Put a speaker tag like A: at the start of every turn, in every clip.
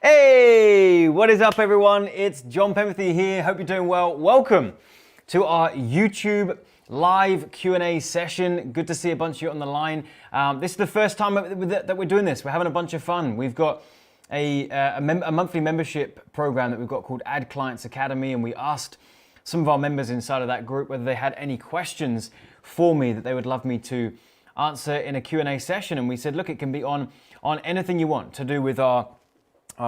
A: Hey, what is up everyone? It's Jon Penberthy here. Hope you're doing well. Welcome to our YouTube live Q&A session. Good to see a bunch of you on the line. This is the first time that we're doing this. We're having a bunch of fun. We've got a monthly membership program that we've got called Ad Clients Academy, and we asked some of our members inside of that group whether they had any questions for me that they would love me to answer in a Q&A session. And we said, look, it can be on anything you want to do with our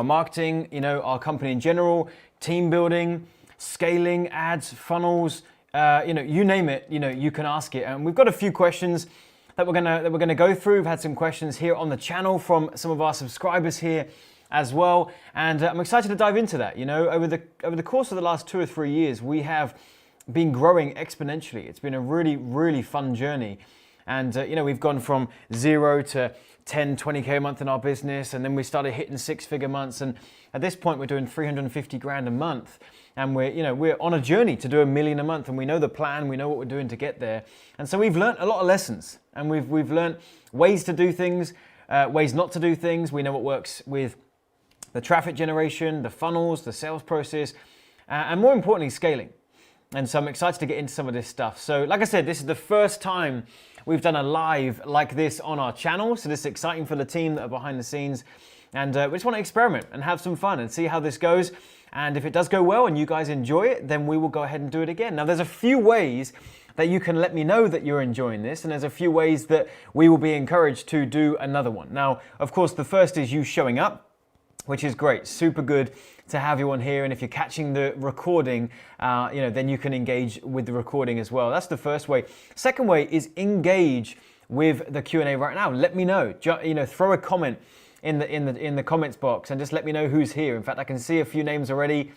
A: marketing, our company in general, team building, scaling, ads, funnels, you name it, you can ask it. And we've got a few questions that we're gonna go through. We've had some questions here on the channel from some of our subscribers here as well, and I'm excited to dive into that. Over the course of the last 2 or 3 years, we have been growing exponentially. It's been a really, really fun journey. And we've gone from 0 to 10, 20K a month in our business, and then we started hitting 6-figure months, and at this point we're doing 350 grand a month, and we're on a journey to do $1 million a month, and we know the plan, we know what we're doing to get there. And so we've learned a lot of lessons, and we've learned ways to do things, ways not to do things. We know what works with the traffic generation, the funnels, the sales process, and more importantly, scaling. And so I'm excited to get into some of this stuff. So like I said, this is the first time we've done a live like this on our channel. So this is exciting for the team that are behind the scenes. And we just want to experiment and have some fun and see how this goes. And if it does go well and you guys enjoy it, then we will go ahead and do it again. Now there's a few ways that you can let me know that you're enjoying this. And there's a few ways that we will be encouraged to do another one. Now, of course, the first is you showing up, which is great, super good to have you on here. And if you're catching the recording, then you can engage with the recording as well. That's the first way. Second way is engage with the Q&A right now. Let me know. Throw a comment in the comments box and just let me know who's here. In fact, I can see a few names already.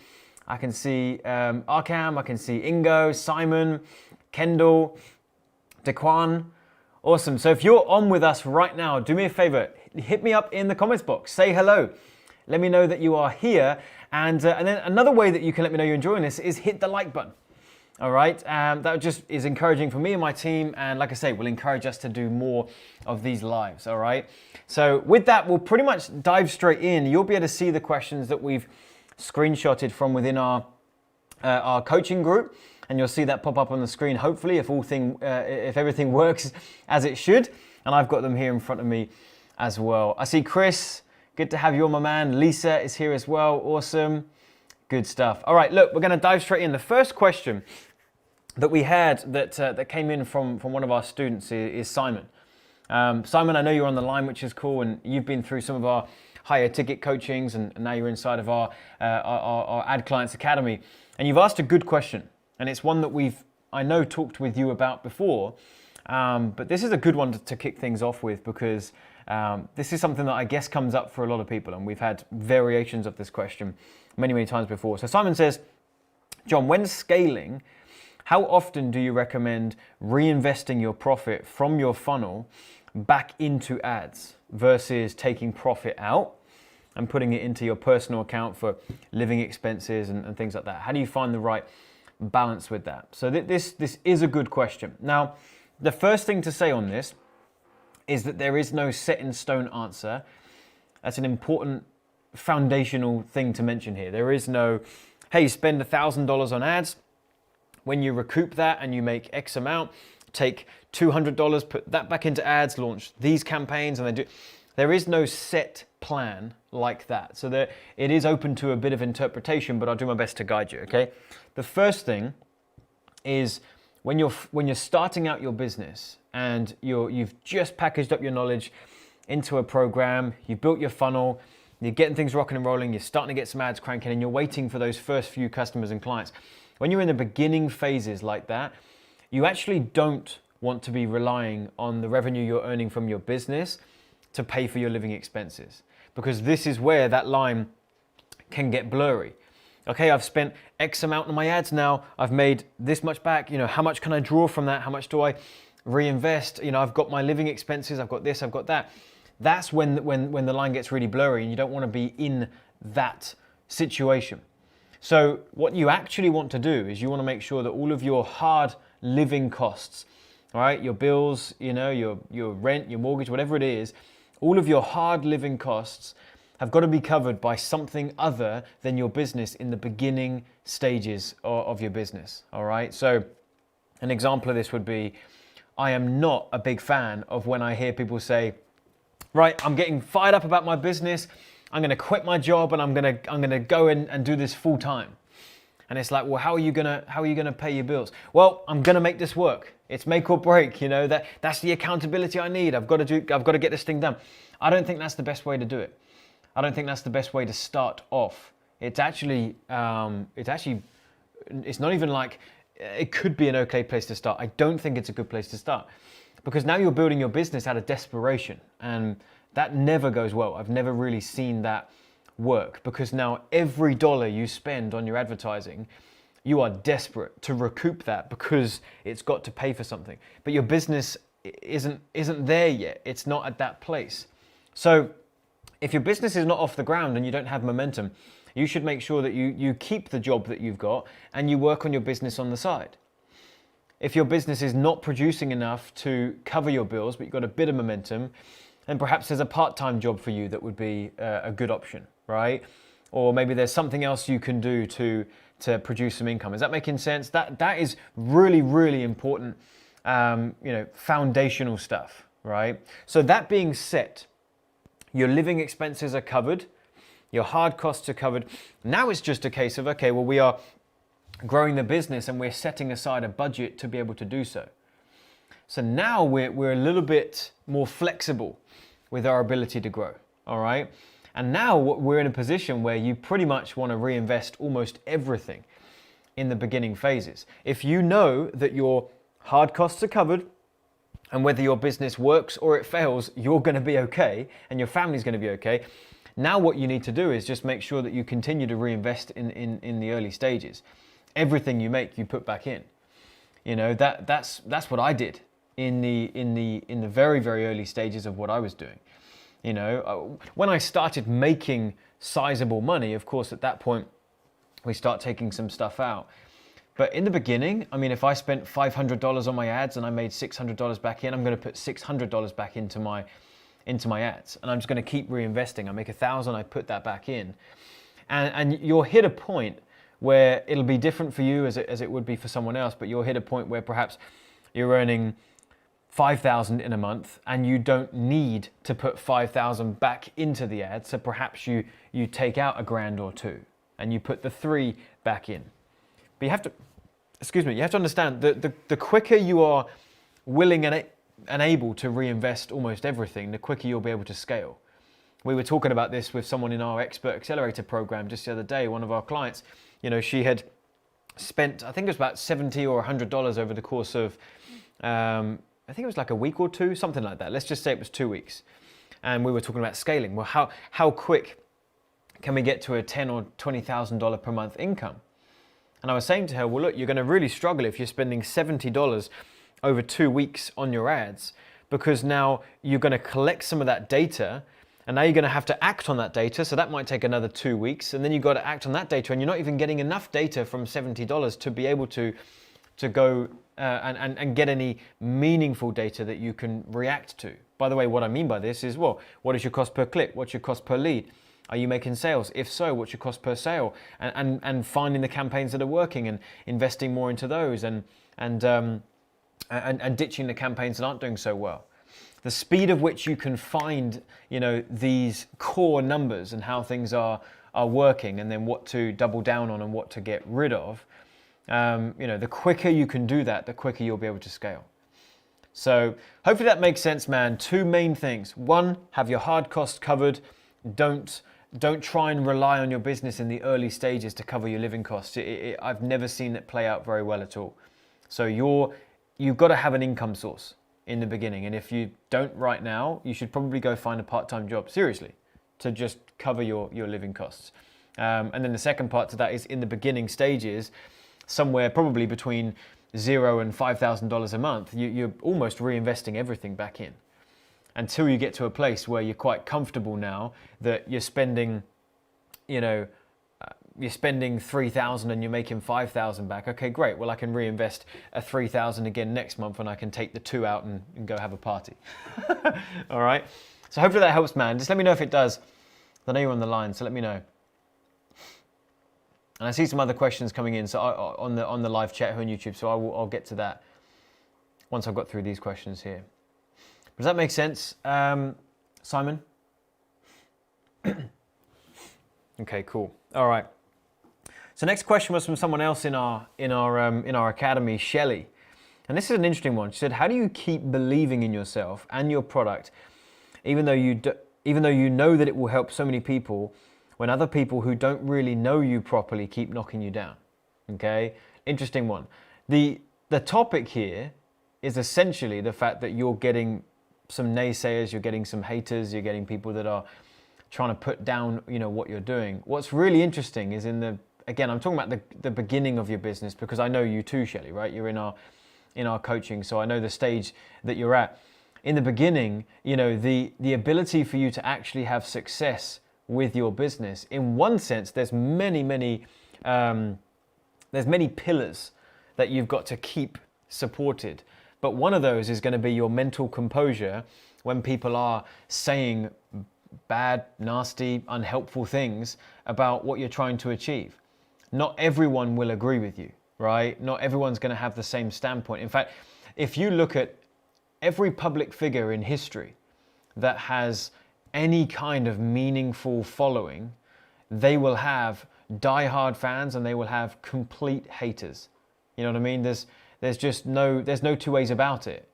A: I can see Arkham, I can see Ingo, Simon, Kendall, Dequan. Awesome. So if you're on with us right now, do me a favor, hit me up in the comments box. Say hello. Let me know that you are here. And then another way that you can let me know you're enjoying this is hit the like button. All right, that just is encouraging for me and my team. And like I say, will encourage us to do more of these lives, all right? So with that, we'll pretty much dive straight in. You'll be able to see the questions that we've screenshotted from within our coaching group. And you'll see that pop up on the screen, hopefully, if everything works as it should. And I've got them here in front of me as well. I see Chris. Good to have you on, my man. Lisa is here as well. Awesome. Good stuff. All right, look, we're going to dive straight in. The first question that we had that came in from one of our students is Simon. Simon, I know you're on the line, which is cool, and you've been through some of our higher ticket coachings, and now you're inside of our Ad Clients Academy. And you've asked a good question, and it's one that I know, talked with you about before, but this is a good one to kick things off with, because this is something that I guess comes up for a lot of people, and we've had variations of this question many, many times before. So Simon says, Jon, when scaling, how often do you recommend reinvesting your profit from your funnel back into ads versus taking profit out and putting it into your personal account for living expenses and things like that? How do you find the right balance with that? So this is a good question. Now, the first thing to say on this is that there is no set in stone answer. That's an important foundational thing to mention here. There is no, hey, spend $1,000 on ads. When you recoup that and you make X amount, take $200, put that back into ads, launch these campaigns, and there is no set plan like that. So it is open to a bit of interpretation, but I'll do my best to guide you, okay? The first thing is when you're starting out your business and you've just packaged up your knowledge into a program, you've built your funnel, you're getting things rocking and rolling, you're starting to get some ads cranking, and you're waiting for those first few customers and clients. When you're in the beginning phases like that, you actually don't want to be relying on the revenue you're earning from your business to pay for your living expenses, because this is where that line can get blurry. Okay, I've spent X amount on my ads now. I've made this much back. How much can I draw from that? How much do I reinvest? I've got my living expenses. I've got this. I've got that. That's when the line gets really blurry, and you don't want to be in that situation. So what you actually want to do is you want to make sure that all of your hard living costs, all right, your bills, your rent, your mortgage, whatever it is, all of your hard living costs have got to be covered by something other than your business in the beginning stages of your business, all right? So an example of this would be, I am not a big fan of when I hear people say, right, I'm getting fired up about my business, I'm going to quit my job and I'm going to go and do this full time. And it's like, well, how are you going to pay your bills? Well, I'm going to make this work. It's make or break, that's the accountability I need. I've got to get this thing done. I don't think that's the best way to do it. I don't think that's the best way to start off. It's actually, it's not even like, it could be an okay place to start. I don't think it's a good place to start, because now you're building your business out of desperation, and that never goes well. I've never really seen that work, because now every dollar you spend on your advertising, you are desperate to recoup that because it's got to pay for something. But your business isn't there yet. It's not at that place. So if your business is not off the ground and you don't have momentum, you should make sure that you keep the job that you've got and you work on your business on the side. If your business is not producing enough to cover your bills, but you've got a bit of momentum, then perhaps there's a part-time job for you that would be a good option, right? Or maybe there's something else you can do to produce some income. Is that making sense? That is really, really important, foundational stuff, right? So that being said, your living expenses are covered, your hard costs are covered. Now it's just a case of, okay, well, we are growing the business and we're setting aside a budget to be able to do so. So now we're a little bit more flexible with our ability to grow, all right? And now we're in a position where you pretty much want to reinvest almost everything in the beginning phases. If you know that your hard costs are covered, and whether your business works or it fails, you're going to be okay and your family's going to be okay. Now what you need to do is just make sure that you continue to reinvest in the early stages. Everything you make, you put back in. That's what I did in the very, very early stages of what I was doing. When I started making sizable money, of course, at that point, we start taking some stuff out. But in the beginning, I mean, if I spent $500 on my ads and I made $600 back in, I'm going to put $600 back into my ads, and I'm just going to keep reinvesting. I make $1,000, I put that back in, and you'll hit a point where it'll be different for you as it would be for someone else. But you'll hit a point where perhaps you're earning $5,000 in a month, and you don't need to put $5,000 back into the ad. So perhaps you take out $1,000 or $2,000, and you put the $3,000 back in. But you have to understand that the quicker you are willing and able to reinvest almost everything, the quicker you'll be able to scale. We were talking about this with someone in our Expert Accelerator program just the other day. One of our clients, she had spent, I think it was about $70 or $100 over the course of, I think it was like a week or two, something like that. Let's just say it was 2 weeks. And we were talking about scaling. Well, how quick can we get to a $10,000 or $20,000 per month income? And I was saying to her, well, look, you're going to really struggle if you're spending $70 over 2 weeks on your ads, because now you're going to collect some of that data, and now you're going to have to act on that data. So that might take another 2 weeks, and then you've got to act on that data, and you're not even getting enough data from $70 to be able to go and get any meaningful data that you can react to. By the way, what I mean by this is, well, what is your cost per click? What's your cost per lead? Are you making sales? If so, what's your cost per sale? And finding the campaigns that are working and investing more into those, and ditching the campaigns that aren't doing so well. The speed of which you can find, these core numbers and how things are working, and then what to double down on and what to get rid of. The quicker you can do that, the quicker you'll be able to scale. So hopefully that makes sense, man. 2 main things. 1, have your hard costs covered. Don't try and rely on your business in the early stages to cover your living costs. I've never seen it play out very well at all. So you've got to have an income source in the beginning. And if you don't right now, you should probably go find a part-time job, seriously, to just cover your living costs. And then the second part to that is in the beginning stages, somewhere probably between $0 and $5,000 a month, you're almost reinvesting everything back in until you get to a place where you're quite comfortable now that you're spending, you're spending 3,000 and you're making 5,000 back. Okay, great. Well, I can reinvest a 3,000 again next month and I can take the 2 out and go have a party. All right. So hopefully that helps, man. Just let me know if it does. I know you're on the line, so let me know. And I see some other questions coming in, so on the live chat here on YouTube. So I'll get to that once I've got through these questions here. Does that make sense, Simon? Okay, cool. All right. So next question was from someone else in our academy, Shelley, and this is an interesting one. She said, "How do you keep believing in yourself and your product, even though you know that it will help so many people, when other people who don't really know you properly keep knocking you down?" Okay, interesting one. The topic here is essentially the fact that you're getting some naysayers, you're getting some haters, you're getting people that are trying to put down, what you're doing. What's really interesting is again, I'm talking about the beginning of your business, because I know you too, Shelley, right? You're in our coaching, so I know the stage that you're at. In the beginning, the ability for you to actually have success with your business, in one sense, there's many pillars that you've got to keep supported. But one of those is going to be your mental composure when people are saying bad, nasty, unhelpful things about what you're trying to achieve. Not everyone will agree with you, right? Not everyone's going to have the same standpoint. In fact, if you look at every public figure in history that has any kind of meaningful following, they will have die-hard fans and they will have complete haters. You know what I mean? There's no two ways about it.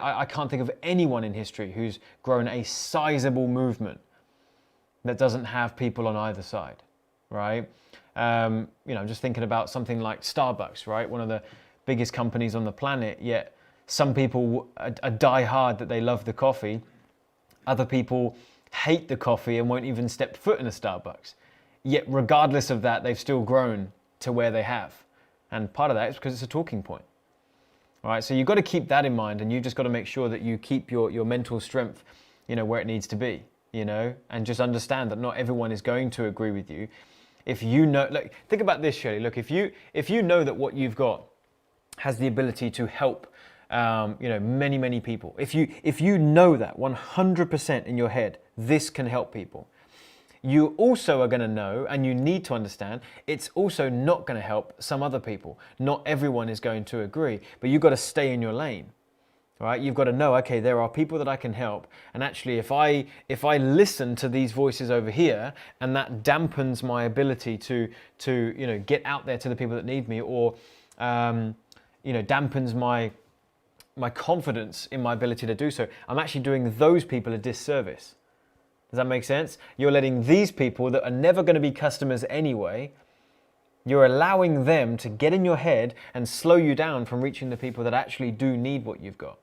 A: I can't think of anyone in history who's grown a sizable movement that doesn't have people on either side, right? I'm just thinking about something like Starbucks, right? One of the biggest companies on the planet, yet some people are die hard that they love the coffee. Other people hate the coffee and won't even step foot in a Starbucks. Yet regardless of that, they've still grown to where they have. And part of that is because it's a talking point. All right, so you've got to keep that in mind, and you've just got to make sure that you keep your mental strength, where it needs to be, and just understand that not everyone is going to agree with you. If you know, look, think about this, Shirley. Look, if you know that what you've got has the ability to help, many people. If you know that 100% in your head, this can help people. You also are going to know, and you need to understand, it's also not going to help some other people. Not everyone is going to agree, but you've got to stay in your lane, right? You've got to know, okay, there are people that I can help, and actually if I listen to these voices over here, and that dampens my ability to get out there to the people that need me, or dampens my confidence in my ability to do so, I'm actually doing those people a disservice. Does that make sense? You're letting these people that are never going to be customers anyway, you're allowing them to get in your head and slow you down from reaching the people that actually do need what you've got.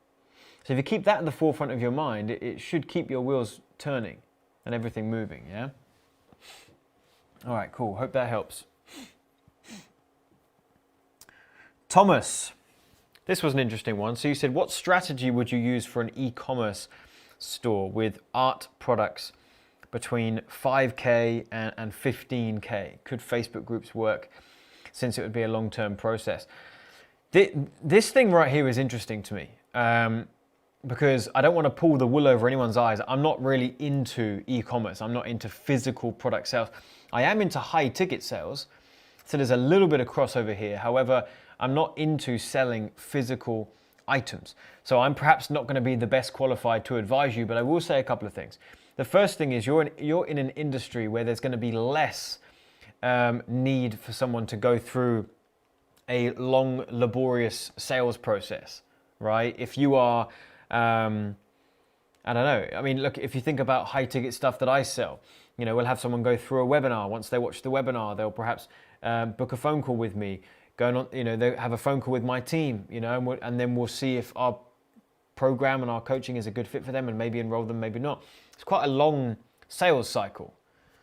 A: So if you keep that at the forefront of your mind, it should keep your wheels turning and everything moving, yeah? All right, cool. Hope that helps. Thomas, this was an interesting one. So you said, what strategy would you use for an e-commerce store with art products between 5K and 15K? Could Facebook groups work, since it would be a long-term process? This thing right here is interesting to me, because I don't want to pull the wool over anyone's eyes. I'm not really into e-commerce. I'm not into physical product sales. I am into high ticket sales, so there's a little bit of crossover here. However, I'm not into selling physical items. So I'm perhaps not going to be the best qualified to advise you, but I will say a couple of things. The first thing is you're in an industry where there's going to be less need for someone to go through a long, laborious sales process, right? If you are, I don't know. I mean, look, if you think about high ticket stuff that I sell, we'll have someone go through a webinar. Once they watch the webinar, they'll perhaps book a phone call with me. Going on, they have a phone call with my team, and then we'll see if our program and our coaching is a good fit for them, and maybe enroll them, maybe not. It's quite a long sales cycle.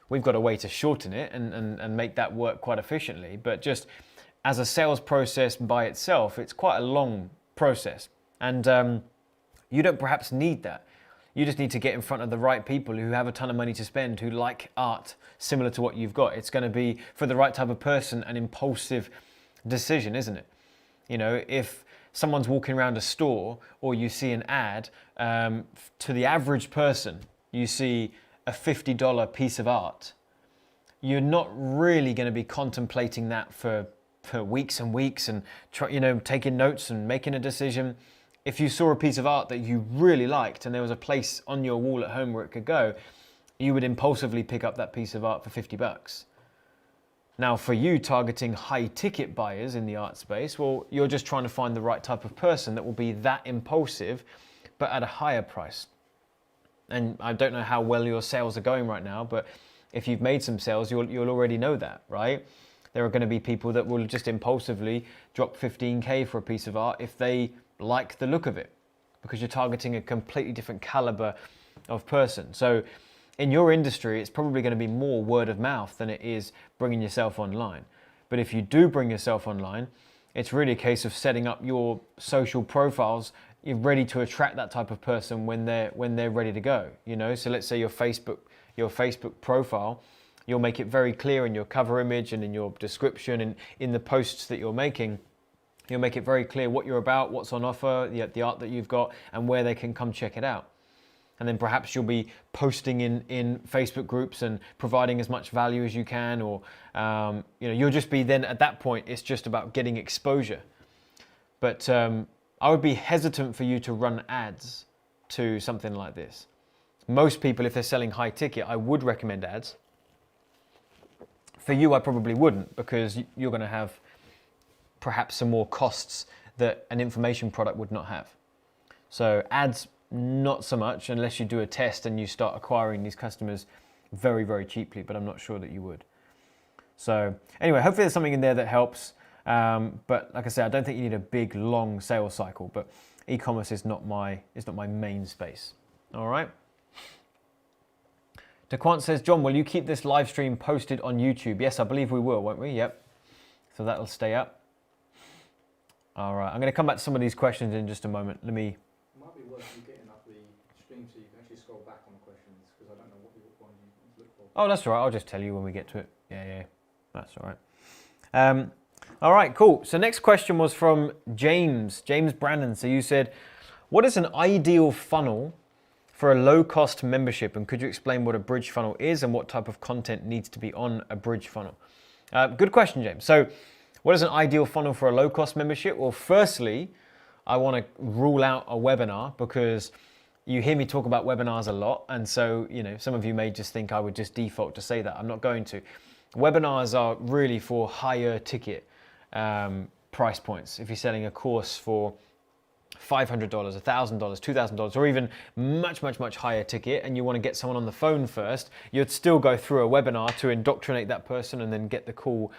A: we've got a way to shorten it and make that work quite efficiently. But just as a sales process by itself, it's quite a long process. And you don't perhaps need that. You just need to get in front of the right people who have a ton of money to spend, who like art similar to what you've got. It's going to be, for the right type of person, an impulsive decision, isn't it? You know, if someone's walking around a store or you see an ad, to the average person, you see a $50 piece of art, you're not really going to be contemplating that for weeks and weeks and taking notes and making a decision. If you saw a piece of art that you really liked and there was a place on your wall at home where it could go, you would impulsively pick up that piece of art for $50. Now, for you targeting high ticket buyers in the art space, well, you're just trying to find the right type of person that will be that impulsive, but at a higher price. And I don't know how well your sales are going right now, but if you've made some sales, you'll already know that, right? There are going to be people that will just impulsively drop 15K for a piece of art if they like the look of it, because you're targeting a completely different caliber of person. So in your industry, it's probably going to be more word of mouth than it is bringing yourself online. But if you do bring yourself online, it's really a case of setting up your social profiles. You're ready to attract that type of person when they're ready to go. You know, so let's say your Facebook profile, you'll make it very clear in your cover image and in your description and in the posts that you're making. You'll make it very clear what you're about, what's on offer, the art that you've got, and where they can come check it out. And then perhaps you'll be posting in Facebook groups and providing as much value as you can, or you'll just be then at that point, it's just about getting exposure. But I would be hesitant for you to run ads to something like this. Most people, if they're selling high ticket, I would recommend ads. For you, I probably wouldn't, because you're going to have perhaps some more costs that an information product would not have. So ads, not so much, unless you do a test and you start acquiring these customers very, very cheaply, but I'm not sure that you would. So anyway, hopefully there's something in there that helps. But like I said, I don't think you need a big, long sales cycle, but e-commerce is not my main space. All right. DeQuant says, John, will you keep this live stream posted on YouTube? Yes, I believe we will, won't we? Yep. So that'll stay up. All right, I'm going to come back to some of these questions in just a moment. It might
B: be worth you getting up the stream so you can actually scroll back on the questions, because I don't know what one you look for.
A: Oh, that's all right. I'll just tell you when we get to it. Yeah. That's all right. All right, cool. So next question was from James Brandon. So you said, what is an ideal funnel for a low-cost membership? And could you explain what a bridge funnel is and what type of content needs to be on a bridge funnel? Good question, James. So what is an ideal funnel for a low-cost membership? Well, firstly, I want to rule out a webinar, because you hear me talk about webinars a lot. And so, some of you may just think I would just default to say that. I'm not going to. Webinars are really for higher ticket price points. If you're selling a course for $500, $1,000, $2,000, or even much, much, much higher ticket, and you want to get someone on the phone first, you'd still go through a webinar to indoctrinate that person and then get the call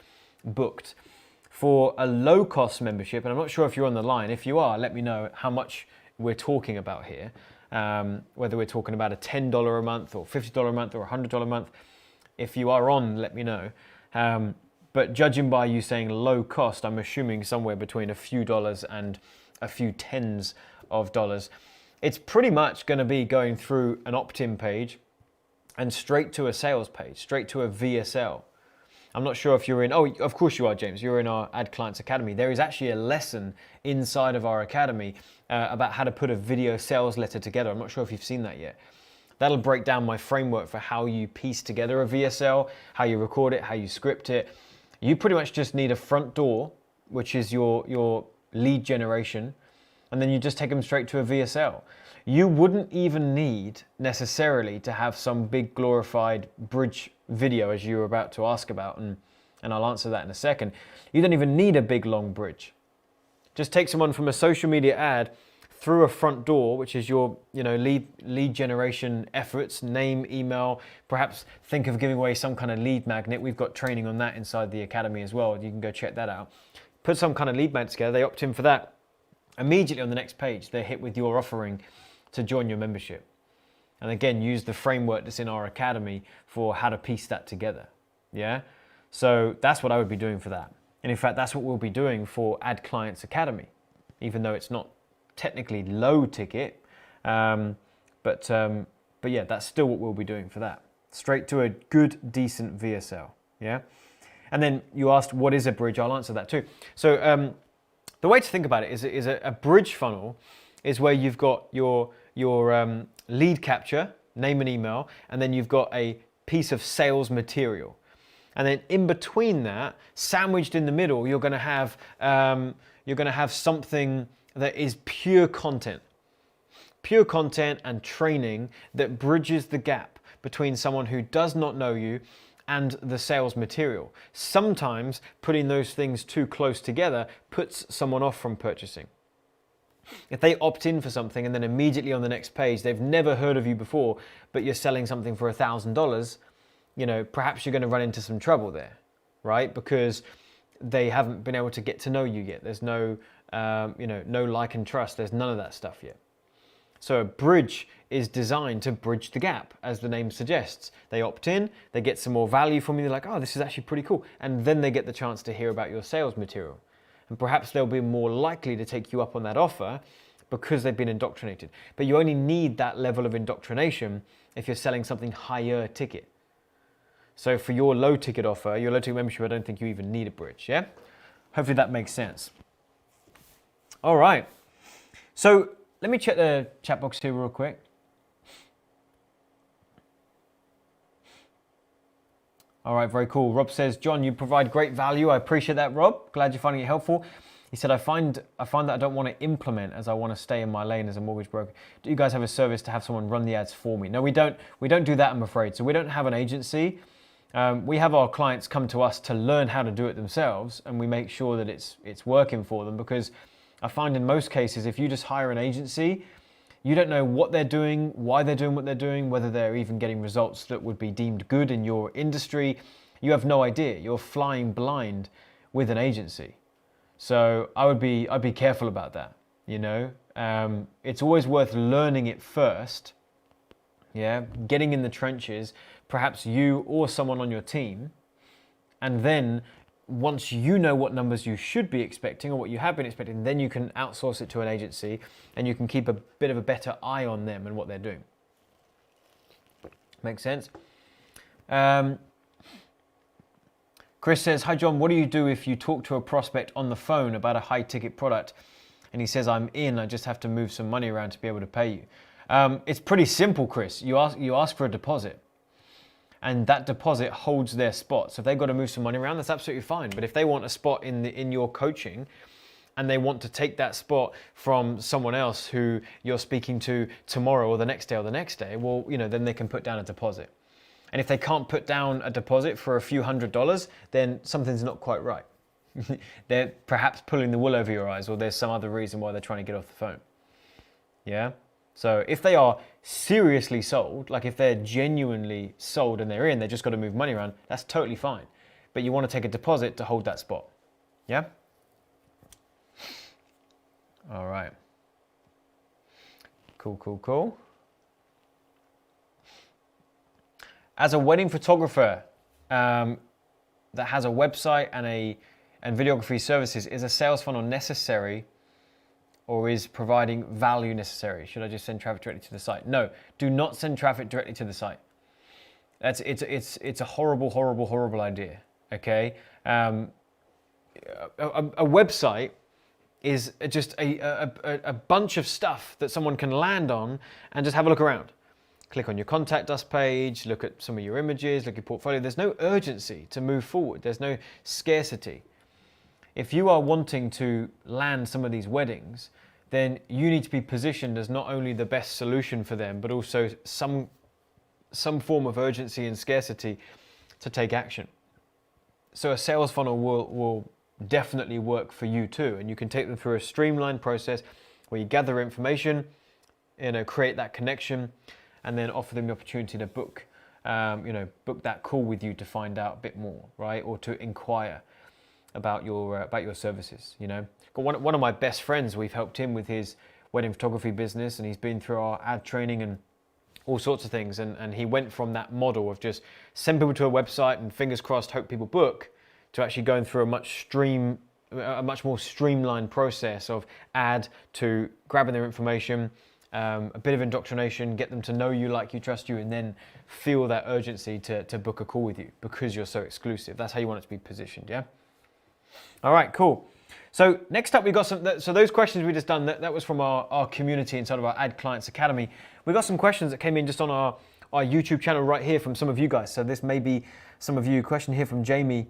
A: booked. For a low-cost membership, and I'm not sure if you're on the line, if you are, let me know how much we're talking about here, whether we're talking about a $10 a month or $50 a month or $100 a month. If you are on, let me know. But judging by you saying low cost, I'm assuming somewhere between a few dollars and a few tens of dollars. It's pretty much going to be going through an opt-in page and straight to a sales page, straight to a VSL. I'm not sure if you're in, oh, of course you are, James. You're in our Ad Clients Academy. There is actually a lesson inside of our academy about how to put a video sales letter together. I'm not sure if you've seen that yet. That'll break down my framework for how you piece together a VSL, how you record it, how you script it. You pretty much just need a front door, which is your lead generation, and then you just take them straight to a VSL. You wouldn't even need necessarily to have some big glorified bridge video, as you were about to ask about, and I'll answer that in a second. You don't even need a big long bridge. Just take someone from a social media ad through a front door, which is your lead generation efforts, name, email, perhaps think of giving away some kind of lead magnet. We've got training on that inside the academy as well. You can go check that out. Put some kind of lead magnet together, they opt in for that. Immediately on the next page, they're hit with your offering to join your membership. And again, use the framework that's in our academy for how to piece that together. Yeah. So that's what I would be doing for that. And in fact, that's what we'll be doing for Ad Clients Academy, even though it's not technically low ticket. But yeah, that's still what we'll be doing for that. Straight to a good, decent VSL. Yeah. And then you asked, what is a bridge? I'll answer that too. So the way to think about it is a bridge funnel is where you've got your lead capture, name and email, and then you've got a piece of sales material. And then in between that, sandwiched in the middle, you're going to have something that is pure content and training that bridges the gap between someone who does not know you and the sales material. Sometimes putting those things too close together puts someone off from purchasing. If they opt in for something and then immediately on the next page, they've never heard of you before, but you're selling something for $1,000, perhaps you're going to run into some trouble there, right? Because they haven't been able to get to know you yet. There's no, no like and trust. There's none of that stuff yet. So a bridge is designed to bridge the gap, as the name suggests. They opt in, they get some more value from you. They're like, oh, this is actually pretty cool. And then they get the chance to hear about your sales material. And perhaps they'll be more likely to take you up on that offer because they've been indoctrinated. But you only need that level of indoctrination if you're selling something higher ticket. So for your low ticket offer, your low ticket membership, I don't think you even need a bridge, yeah? Hopefully that makes sense. All right. So let me check the chat box here real quick. All right, very cool. Rob says, John, you provide great value. I appreciate that, Rob. Glad you're finding it helpful. He said, I find that I don't want to implement as I want to stay in my lane as a mortgage broker. Do you guys have a service to have someone run the ads for me? No, we don't. We don't do that, I'm afraid. So we don't have an agency. We have our clients come to us to learn how to do it themselves, and we make sure that it's working for them, because I find in most cases, if you just hire an agency, you don't know what they're doing, why they're doing what they're doing, whether they're even getting results that would be deemed good in your industry. You have no idea. You're flying blind with an agency. So I'd be careful about that. It's always worth learning it first. Yeah, getting in the trenches, perhaps you or someone on your team, and then once you know what numbers you should be expecting or what you have been expecting, then you can outsource it to an agency and you can keep a bit of a better eye on them and what they're doing. Make sense? Chris says, hi John, what do you do if you talk to a prospect on the phone about a high ticket product and he says, I'm in, I just have to move some money around to be able to pay you? It's pretty simple, Chris. You ask for a deposit. And that deposit holds their spot. So if they've got to move some money around, that's absolutely fine. But if they want a spot in your coaching and they want to take that spot from someone else who you're speaking to tomorrow or the next day, well, then they can put down a deposit. And if they can't put down a deposit for a few $100s, then something's not quite right. They're perhaps pulling the wool over your eyes, or there's some other reason why they're trying to get off the phone. Yeah? So if they are seriously sold, like if they're genuinely sold and they're in, they just got to move money around, that's totally fine. But you want to take a deposit to hold that spot. Yeah? All right. Cool. As a wedding photographer that has a website and videography services, is a sales funnel necessary, or is providing value necessary? Should I just send traffic directly to the site? No, do not send traffic directly to the site. It's a horrible idea. Okay, a website is just a bunch of stuff that someone can land on and just have a look around. Click on your contact us page, look at some of your images, look at your portfolio. There's no urgency to move forward. There's no scarcity. If you are wanting to land some of these weddings, then you need to be positioned as not only the best solution for them, but also some form of urgency and scarcity to take action. So a sales funnel will definitely work for you too, and you can take them through a streamlined process where you gather information, create that connection, and then offer them the opportunity to book that call with you to find out a bit more, right? Or to inquire about your services. One of my best friends, we've helped him with his wedding photography business, and he's been through our ad training and all sorts of things. And he went from that model of just send people to a website and fingers crossed, hope people book, to actually going through a much more streamlined process of ad to grabbing their information, a bit of indoctrination, get them to know you, like you, trust you, and then feel that urgency to book a call with you because you're so exclusive. That's how you want it to be positioned, yeah? All right, cool. So next up, we got so those questions we just done, that was from our community inside of our Ad Clients Academy. We got some questions that came in just on our YouTube channel right here from some of you guys. So this may be some of you. Question here from Jamie.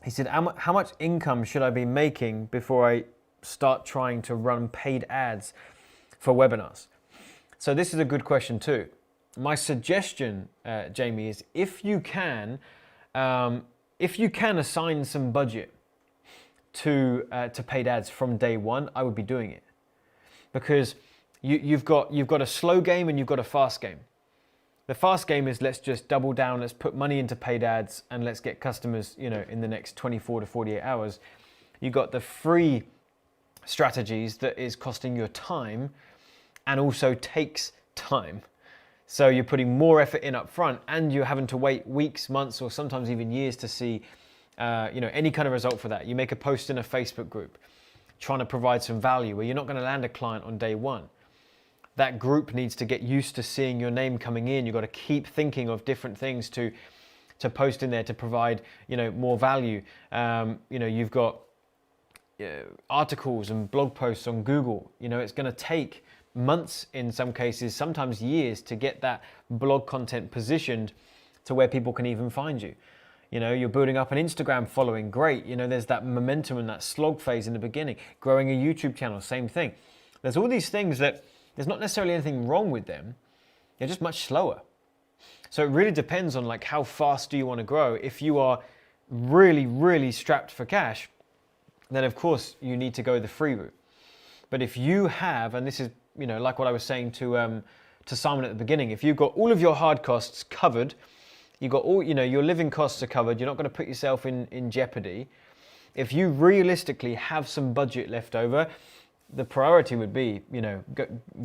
A: He said, how much income should I be making before I start trying to run paid ads for webinars? So this is a good question too. My suggestion, Jamie, is if you can assign some budget to paid ads from day one, I would be doing it, because you've got a slow game and you've got a fast game. The fast game is let's just double down, let's put money into paid ads and let's get customers, in the next 24 to 48 hours. You've got the free strategies that is costing your time and also takes time. So you're putting more effort in up front and you're having to wait weeks, months, or sometimes even years to see any kind of result for that. You make a post in a Facebook group trying to provide some value where you're not going to land a client on day one. That group needs to get used to seeing your name coming in. You've got to keep thinking of different things to post in there to provide, more value. You've got articles and blog posts on Google. It's going to take months in some cases, sometimes years, to get that blog content positioned to where people can even find you. You're building up an Instagram following, great. There's that momentum and that slog phase in the beginning. Growing a YouTube channel, same thing. There's all these things that there's not necessarily anything wrong with them. They're just much slower. So it really depends on how fast do you want to grow. If you are really, really strapped for cash, then of course you need to go the free route. But if you have, and this is, like what I was saying to Simon at the beginning, if you've got all of your hard costs covered, you've got all, your living costs are covered, you're not going to put yourself in jeopardy. If you realistically have some budget left over, the priority would be,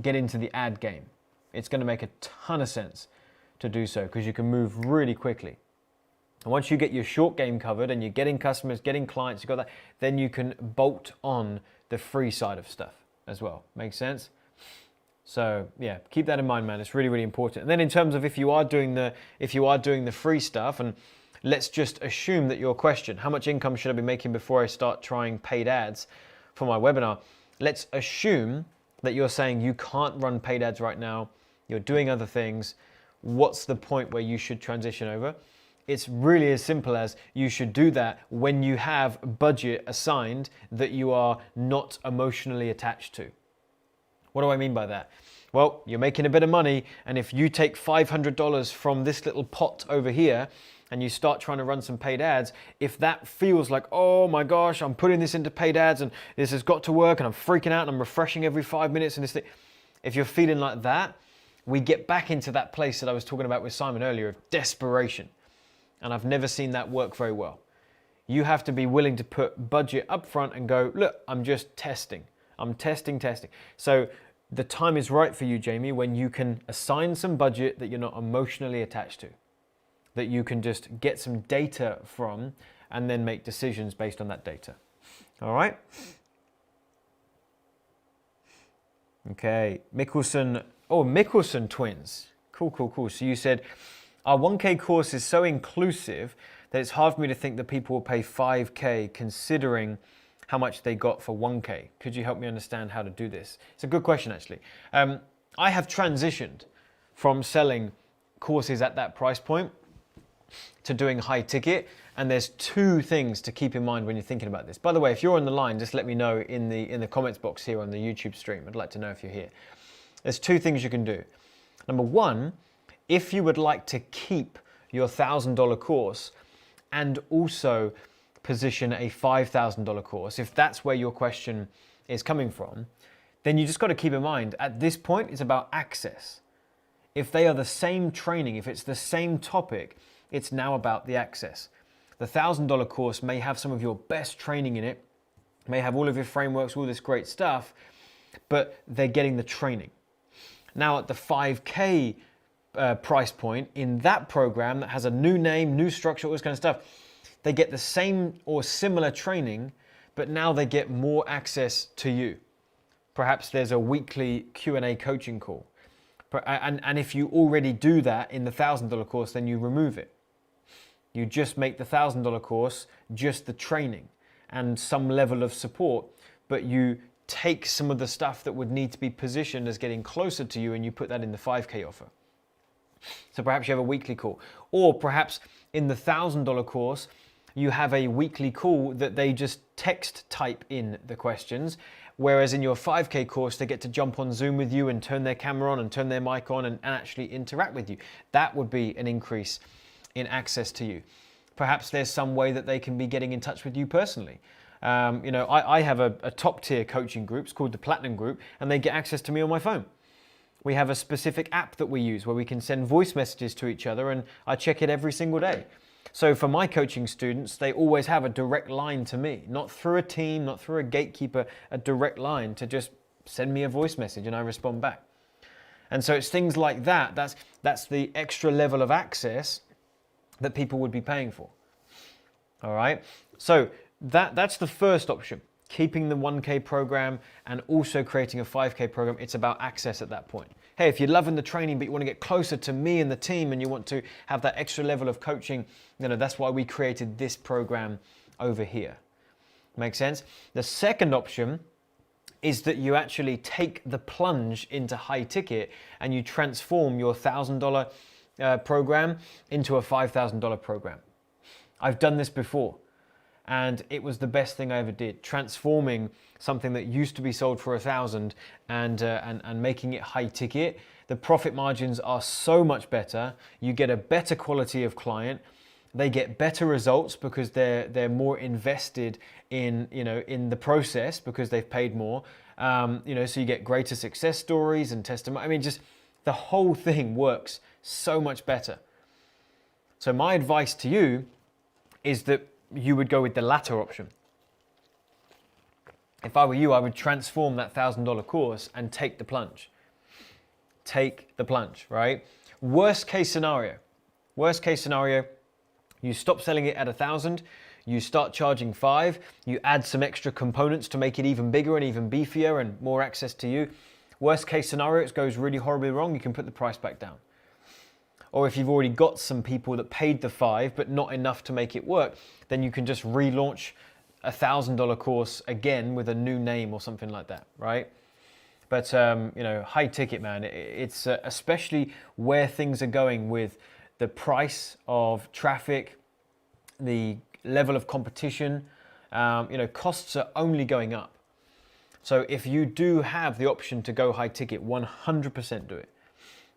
A: get into the ad game. It's going to make a ton of sense to do so because you can move really quickly. And once you get your short game covered and you're getting customers, getting clients, you've got that, then you can bolt on the free side of stuff as well. Make sense? So yeah, keep that in mind, man. It's really, really important. And then in terms of if you are doing the free stuff, and let's just assume that your question, how much income should I be making before I start trying paid ads for my webinar? Let's assume that you're saying you can't run paid ads right now. You're doing other things. What's the point where you should transition over? It's really as simple as you should do that when you have budget assigned that you are not emotionally attached to. What do I mean by that? Well, you're making a bit of money, and if you take $500 from this little pot over here and you start trying to run some paid ads, if that feels like, oh my gosh, I'm putting this into paid ads and this has got to work and I'm freaking out and I'm refreshing every 5 minutes and this thing, if you're feeling like that, we get back into that place that I was talking about with Simon earlier of desperation. And I've never seen that work very well. You have to be willing to put budget up front and go, look, I'm just testing. I'm testing. So the time is right for you, Jamie, when you can assign some budget that you're not emotionally attached to, that you can just get some data from and then make decisions based on that data. All right? Okay, Mickelson twins. Cool. So you said, our 1K course is so inclusive that it's hard for me to think that people will pay 5K considering how much they got for 1K. Could you help me understand how to do this? It's a good question, actually. I have transitioned from selling courses at that price point to doing high ticket. And there's two things to keep in mind when you're thinking about this. By the way, if you're on the line, just let me know in the comments box here on the YouTube stream. I'd like to know if you're here. There's two things you can do. Number one, if you would like to keep your $1,000 course and also position a $5,000 course, if that's where your question is coming from, then you just got to keep in mind at this point it's about access. If they are the same training, if it's the same topic, it's now about the access. The $1,000 course may have some of your best training in it, may have all of your frameworks, all this great stuff, but they're getting the training. Now at the 5K price point, in that program that has a new name, new structure, all this kind of stuff, they get the same or similar training, but now they get more access to you. Perhaps there's a weekly Q&A coaching call. And if you already do that in the $1,000 course, then you remove it. You just make the $1,000 course just the training and some level of support, but you take some of the stuff that would need to be positioned as getting closer to you and you put that in the 5K offer. So perhaps you have a weekly call, or perhaps in the $1,000 course, you have a weekly call that they just text type in the questions, whereas in your 5K course, they get to jump on Zoom with you and turn their camera on and turn their mic on and actually interact with you. That would be an increase in access to you. Perhaps there's some way that they can be getting in touch with you personally. I have a top tier coaching group, it's called the Platinum Group, and they get access to me on my phone. We have a specific app that we use where we can send voice messages to each other, and I check it every single day. So for my coaching students, they always have a direct line to me, not through a team, not through a gatekeeper, a direct line to just send me a voice message and I respond back. And so it's things like that. That's the extra level of access that people would be paying for. All right. So that's the first option, keeping the 1K program and also creating a 5K program. It's about access at that point. Hey, if you're loving the training, but you want to get closer to me and the team and you want to have that extra level of coaching, that's why we created this program over here. Make sense? The second option is that you actually take the plunge into high ticket and you transform your $1,000 program into a $5,000 program. I've done this before and it was the best thing I ever did, transforming something that used to be sold for $1,000 and making it high ticket. The profit margins are so much better. You get a better quality of client. They get better results because they're more invested in the process because they've paid more. So you get greater success stories and testimony. I mean, just the whole thing works so much better. So my advice to you is that you would go with the latter option. If I were you, I would transform that $1,000 course and take the plunge. Take the plunge, right? Worst case scenario, you stop selling it at 1,000, you start charging 5, you add some extra components to make it even bigger and even beefier and more access to you. Worst case scenario, it goes really horribly wrong, you can put the price back down. Or if you've already got some people that paid the 5 but not enough to make it work, then you can just relaunch a $1,000 course again with a new name or something like that, right? But high ticket, man, it's especially where things are going with the price of traffic, the level of competition, costs are only going up. So if you do have the option to go high ticket, 100% do it.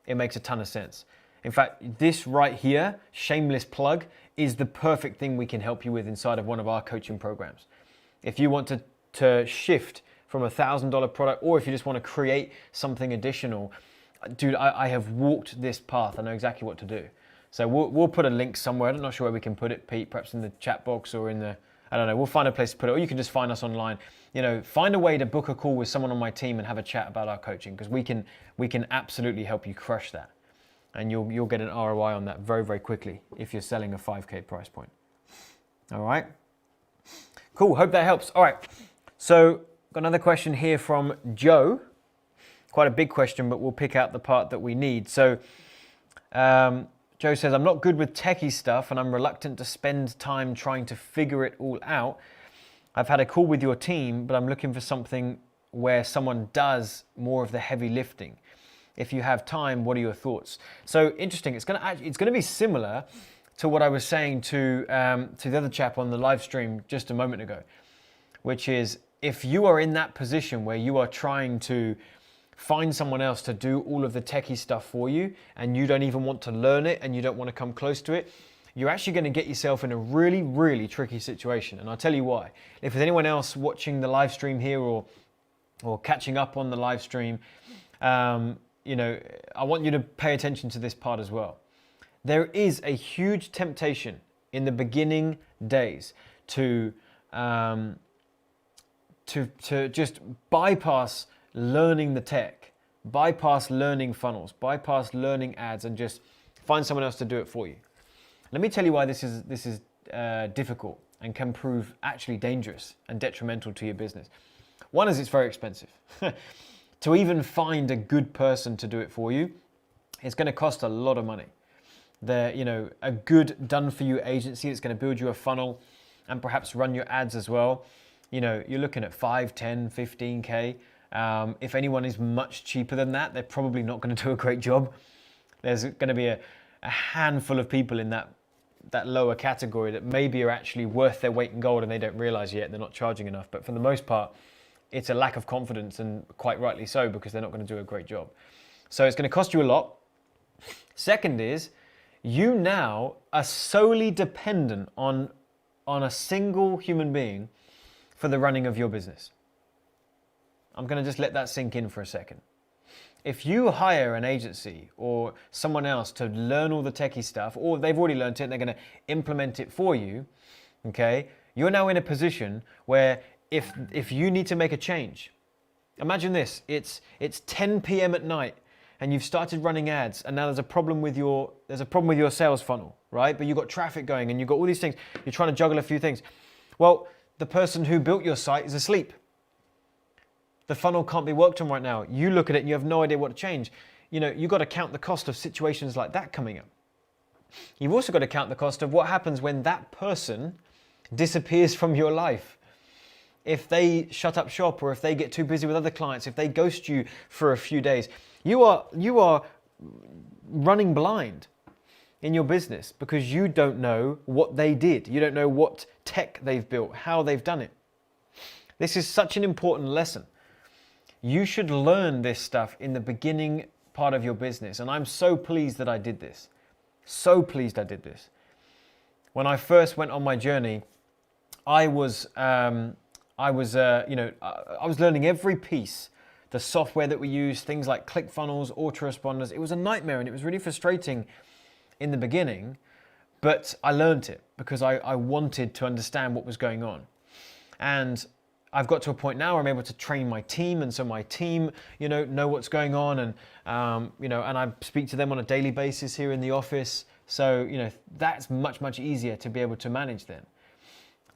A: It makes a ton of sense. In fact, this right here, shameless plug, is the perfect thing we can help you with inside of one of our coaching programs. If you want to shift from a $1,000 product, or if you just want to create something additional, dude, I have walked this path. I know exactly what to do. So we'll put a link somewhere. I'm not sure where we can put it, Pete, perhaps in the chat box or in the, I don't know, we'll find a place to put it, or you can just find us online. Find a way to book a call with someone on my team and have a chat about our coaching, because we can absolutely help you crush that. And you'll get an ROI on that very, very quickly if you're selling a 5K price point. All right. Cool, hope that helps. All right, so got another question here from Joe. Quite a big question, but we'll pick out the part that we need. So Joe says, I'm not good with techie stuff and I'm reluctant to spend time trying to figure it all out. I've had a call with your team, but I'm looking for something where someone does more of the heavy lifting. If you have time, what are your thoughts? So interesting, it's gonna be similar to what I was saying to the other chap on the live stream just a moment ago, which is if you are in that position where you are trying to find someone else to do all of the techie stuff for you and you don't even want to learn it and you don't want to come close to it, you're actually going to get yourself in a really, really tricky situation. And I'll tell you why. If there's anyone else watching the live stream here or catching up on the live stream, I want you to pay attention to this part as well. There is a huge temptation in the beginning days to just bypass learning the tech bypass learning funnels, bypass learning ads, and just find someone else to do it for you. Let me tell you why this is difficult and can prove actually dangerous and detrimental to your business. One is it's very expensive. To even find a good person to do it for you, it's going to cost a lot of money. A good done-for-you agency that's going to build you a funnel and perhaps run your ads as well. You're looking at 5, 10, 15K. If anyone is much cheaper than that, they're probably not going to do a great job. There's going to be a handful of people in that lower category that maybe are actually worth their weight in gold and they don't realize yet they're not charging enough. But for the most part, it's a lack of confidence, and quite rightly so, because they're not going to do a great job. So it's going to cost you a lot. Second is, you now are solely dependent on a single human being for the running of your business. I'm going to just let that sink in for a second. If you hire an agency or someone else to learn all the techie stuff, or they've already learned it and they're going to implement it for you, okay, you're now in a position where if you need to make a change, imagine this, it's 10 p.m. at night and you've started running ads, and now there's a problem with your sales funnel, right? But you've got traffic going and you've got all these things, you're trying to juggle a few things. Well, the person who built your site is asleep. The funnel can't be worked on right now. You look at it and you have no idea what to change. You've got to count the cost of situations like that coming up. You've also got to count the cost of what happens when that person disappears from your life. If they shut up shop, or if they get too busy with other clients, if they ghost you for a few days, you are running blind in your business because you don't know what they did. You don't know what tech they've built, how they've done it. This is such an important lesson. You should learn this stuff in the beginning part of your business. And I'm so pleased that I did this. So pleased I did this. When I first went on my journey, I was learning every piece, the software that we use, things like ClickFunnels, autoresponders. It was a nightmare and it was really frustrating in the beginning, but I learned it because I wanted to understand what was going on. And I've got to a point now where I'm able to train my team, and so my team, know what's going on, and and I speak to them on a daily basis here in the office. So that's much easier to be able to manage then.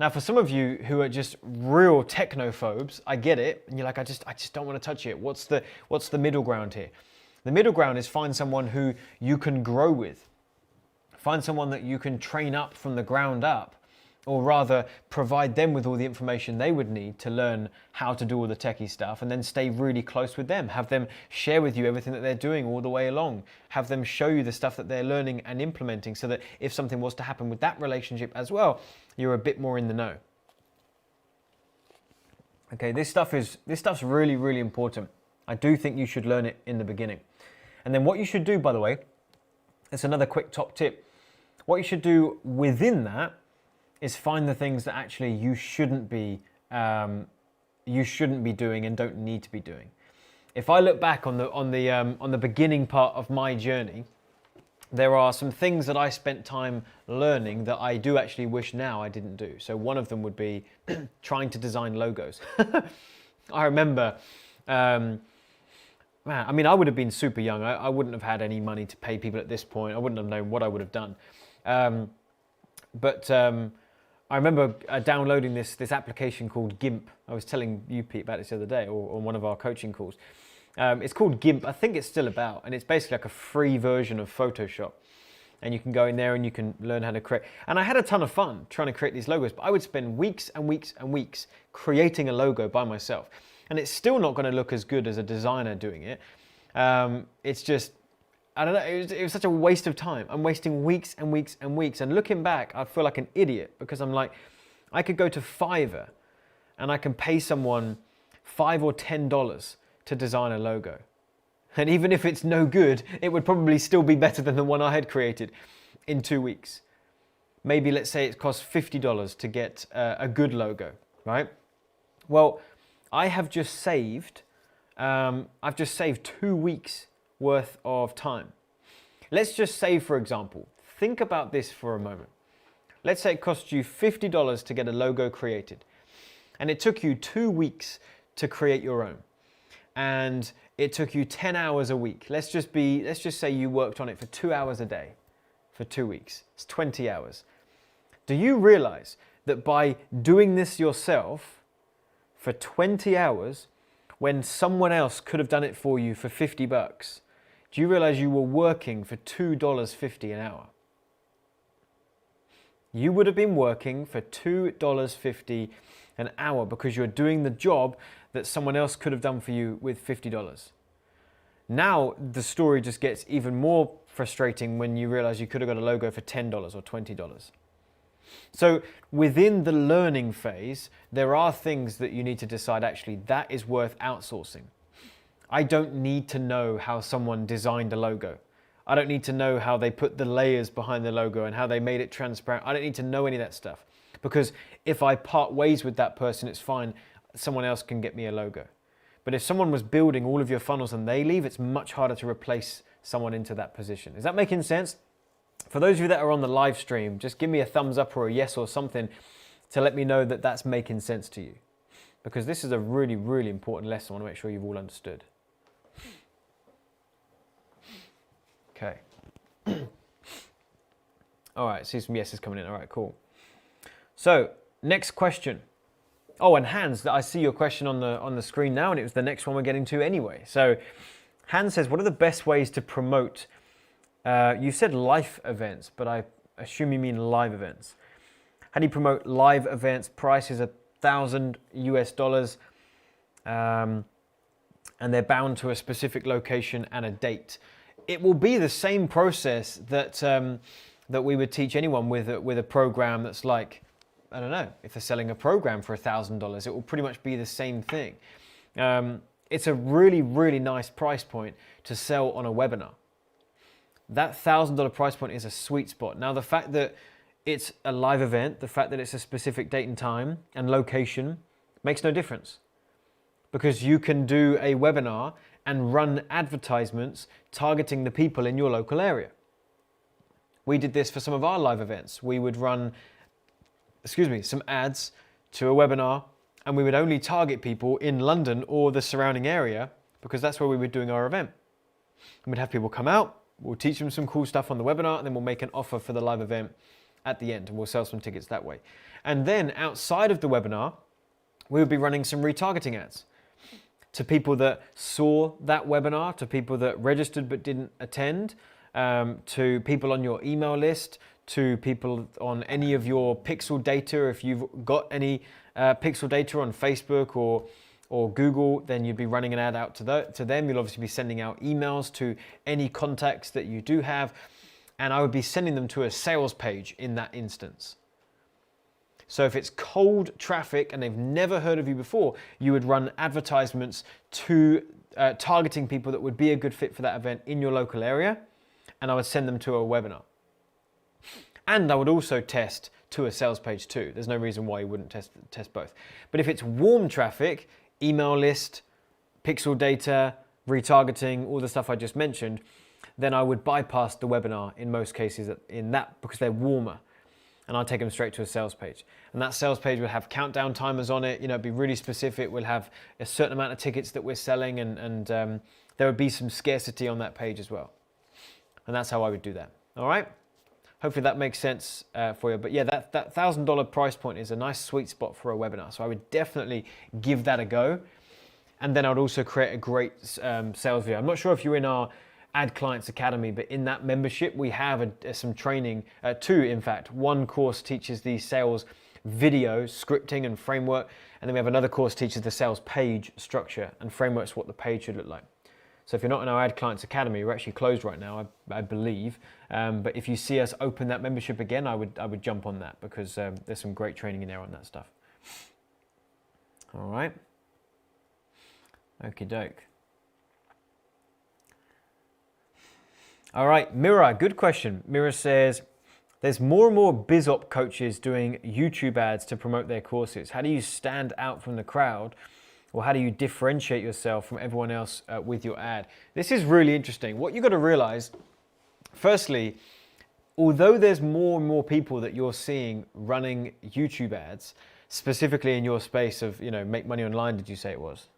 A: Now, for some of you who are just real technophobes, I get it, and you're like, I just don't want to touch it. What's the middle ground here? The middle ground is find someone who you can grow with, find someone that you can train up from the ground up. Or rather, provide them with all the information they would need to learn how to do all the techie stuff, and then stay really close with them. Have them share with you everything that they're doing all the way along. Have them show you the stuff that they're learning and implementing, so that if something was to happen with that relationship as well, you're a bit more in the know. Okay, this stuff's really important. I do think you should learn it in the beginning. And then what you should do, by the way, it's another quick top tip. What you should do within that is find the things that actually you shouldn't be doing and don't need to be doing. If I look back on the beginning part of my journey, there are some things that I spent time learning that I do actually wish now I didn't do. So one of them would be trying to design logos. I remember, I would have been super young. I wouldn't have had any money to pay people at this point. I wouldn't have known what I would have done. I remember downloading this application called GIMP. I was telling you, Pete, about this the other day, or on one of our coaching calls. It's called GIMP. I think it's still about, and it's basically like a free version of Photoshop. And you can go in there and you can learn how to create. And I had a ton of fun trying to create these logos, but I would spend weeks and weeks and weeks creating a logo by myself. And it's still not going to look as good as a designer doing it. It's just, I don't know, it was such a waste of time. I'm wasting weeks and weeks and weeks. And looking back, I feel like an idiot because I'm like, I could go to Fiverr and I can pay someone $5 or $10 to design a logo. And even if it's no good, it would probably still be better than the one I had created in 2 weeks. Maybe let's say it costs $50 to get a good logo, right? Well, I have just saved, I've just saved 2 weeks worth of time. Let's just say, for example, think about this for a moment. Let's say it cost you $50 to get a logo created, and it took you 2 weeks to create your own. And it took you 10 hours a week. Let's just say you worked on it for 2 hours a day for 2 weeks. It's 20 hours. Do you realize that by doing this yourself for 20 hours, when someone else could have done it for you for 50 bucks, do you realize you were working for $2.50 an hour? You would have been working for $2.50 an hour because you're doing the job that someone else could have done for you with $50. Now the story just gets even more frustrating when you realize you could have got a logo for $10 or $20. So within the learning phase, there are things that you need to decide, actually, that is worth outsourcing. I don't need to know how someone designed a logo. I don't need to know how they put the layers behind the logo and how they made it transparent. I don't need to know any of that stuff, because if I part ways with that person, it's fine. Someone else can get me a logo. But if someone was building all of your funnels and they leave, it's much harder to replace someone into that position. Is that making sense? For those of you that are on the live stream, just give me a thumbs up or a yes or something to let me know that that's making sense to you. Because this is a really, really important lesson. I want to make sure you've all understood. Okay. All right, see some yeses coming in. All right, cool. So, next question. Oh, and Hans, I see your question on the screen now, and it was the next one we're getting to anyway. So, Hans says, what are the best ways to promote? You said life events, but I assume you mean live events. How do you promote live events? Price is $1,000 US, and they're bound to a specific location and a date. It will be the same process that that we would teach anyone with a program that's like, I don't know, if they're selling a program for $1,000, it will pretty much be the same thing. It's a really, really nice price point to sell on a webinar. That $1,000 price point is a sweet spot. Now, the fact that it's a live event, the fact that it's a specific date and time and location makes no difference, because you can do a webinar and run advertisements targeting the people in your local area. We did this for some of our live events. We would run, some ads to a webinar, and we would only target people in London or the surrounding area, because that's where we were doing our event. And we'd have people come out, we'll teach them some cool stuff on the webinar, and then we'll make an offer for the live event at the end, and we'll sell some tickets that way. And then outside of the webinar, we would be running some retargeting ads to people that saw that webinar, to people that registered but didn't attend, to people on your email list, to people on any of your pixel data. If you've got any pixel data on Facebook or Google, then you'd be running an ad out to them. You'll obviously be sending out emails to any contacts that you do have, and I would be sending them to a sales page in that instance. So if it's cold traffic and they've never heard of you before, you would run advertisements to targeting people that would be a good fit for that event in your local area, and I would send them to a webinar. And I would also test to a sales page too. There's no reason why you wouldn't test both. But if it's warm traffic, email list, pixel data, retargeting, all the stuff I just mentioned, then I would bypass the webinar in most cases in that, because they're warmer. And I'd take them straight to a sales page. And that sales page would have countdown timers on it, it'd be really specific. We'll have a certain amount of tickets that we're selling, and there would be some scarcity on that page as well. And that's how I would do that. All right? Hopefully that makes sense for you. But yeah, that $1,000 price point is a nice sweet spot for a webinar. So I would definitely give that a go. And then I would also create a great sales video. I'm not sure if you're in our Ad Clients Academy, but in that membership, we have some training, two in fact. One course teaches the sales video, scripting and framework. And then we have another course teaches the sales page structure and frameworks, what the page should look like. So if you're not in our Ad Clients Academy, we're actually closed right now, I believe. But if you see us open that membership again, I would jump on that, because there's some great training in there on that stuff. All right. Okie doke. All right, Mira, good question. Mira says, there's more and more BizOp coaches doing YouTube ads to promote their courses. How do you stand out from the crowd? Or how do you differentiate yourself from everyone else with your ad? This is really interesting. What you've got to realize, firstly, although there's more and more people that you're seeing running YouTube ads, specifically in your space of, make money online, did you say it was?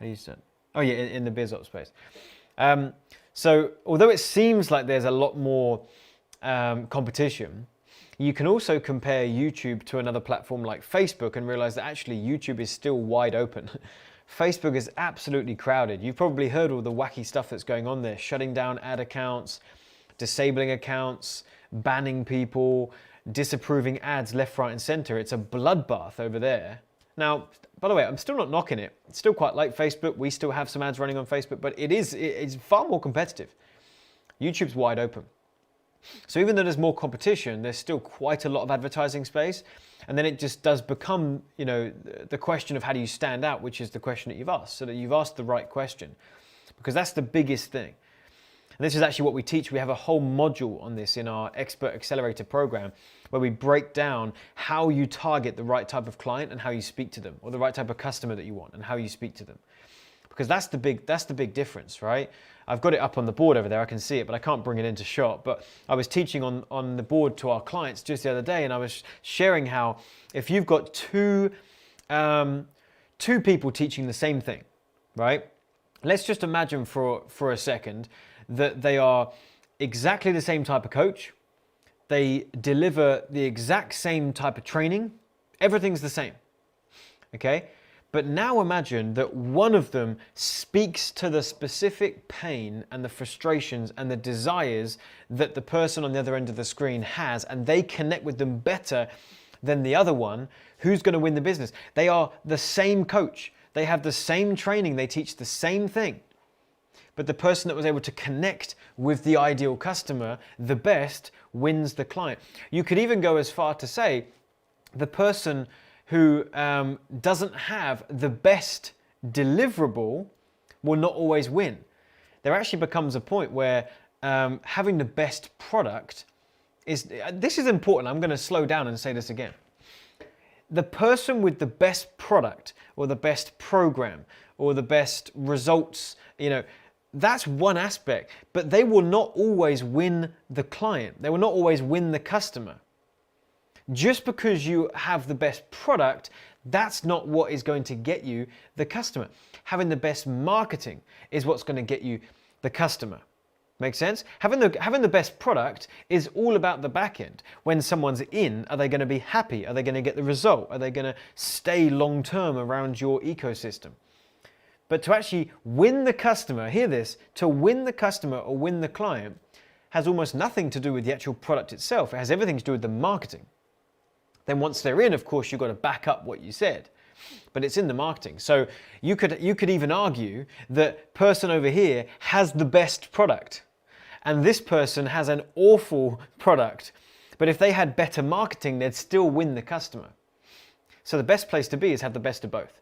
A: How do you say? Oh yeah, in the biz ops space. So although it seems like there's a lot more competition, you can also compare YouTube to another platform like Facebook and realize that actually YouTube is still wide open. Facebook is absolutely crowded. You've probably heard all the wacky stuff that's going on there, shutting down ad accounts, disabling accounts, banning people, disapproving ads left, right, and center. It's a bloodbath over there. Now, by the way, I'm still not knocking it. It's still quite like Facebook. We still have some ads running on Facebook, but it's far more competitive. YouTube's wide open. So even though there's more competition, there's still quite a lot of advertising space. And then it just does become, the question of how do you stand out, which is the question that you've asked, so that you've asked the right question, because that's the biggest thing. And this is actually what we teach. We have a whole module on this in our Expert Accelerator program, where we break down how you target the right type of client and how you speak to them, or the right type of customer that you want and how you speak to them. Because that's the big difference, right? I've got it up on the board over there, I can see it, but I can't bring it into shot. But I was teaching on the board to our clients just the other day, and I was sharing how if you've got two people teaching the same thing, right? Let's just imagine for a second that they are exactly the same type of coach, they deliver the exact same type of training, everything's the same, okay? But now imagine that one of them speaks to the specific pain and the frustrations and the desires that the person on the other end of the screen has, and they connect with them better than the other one. Who's going to win the business? They are the same coach. They have the same training. They teach the same thing. But the person that was able to connect with the ideal customer the best wins the client. You could even go as far to say the person who doesn't have the best deliverable will not always win. There actually becomes a point where having the best product is, this is important, I'm going to slow down and say this again. The person with the best product or the best program or the best results, that's one aspect, but they will not always win the client. They will not always win the customer. Just because you have the best product, that's not what is going to get you the customer. Having the best marketing is what's going to get you the customer. Make sense? Having the best product is all about the back end. When someone's in, are they going to be happy? Are they going to get the result? Are they going to stay long term around your ecosystem? But to actually win the customer, hear this, to win the customer or win the client has almost nothing to do with the actual product itself. It has everything to do with the marketing. Then once they're in, of course, you've got to back up what you said. But it's in the marketing. So you could even argue that person over here has the best product and this person has an awful product. But if they had better marketing, they'd still win the customer. So the best place to be is have the best of both.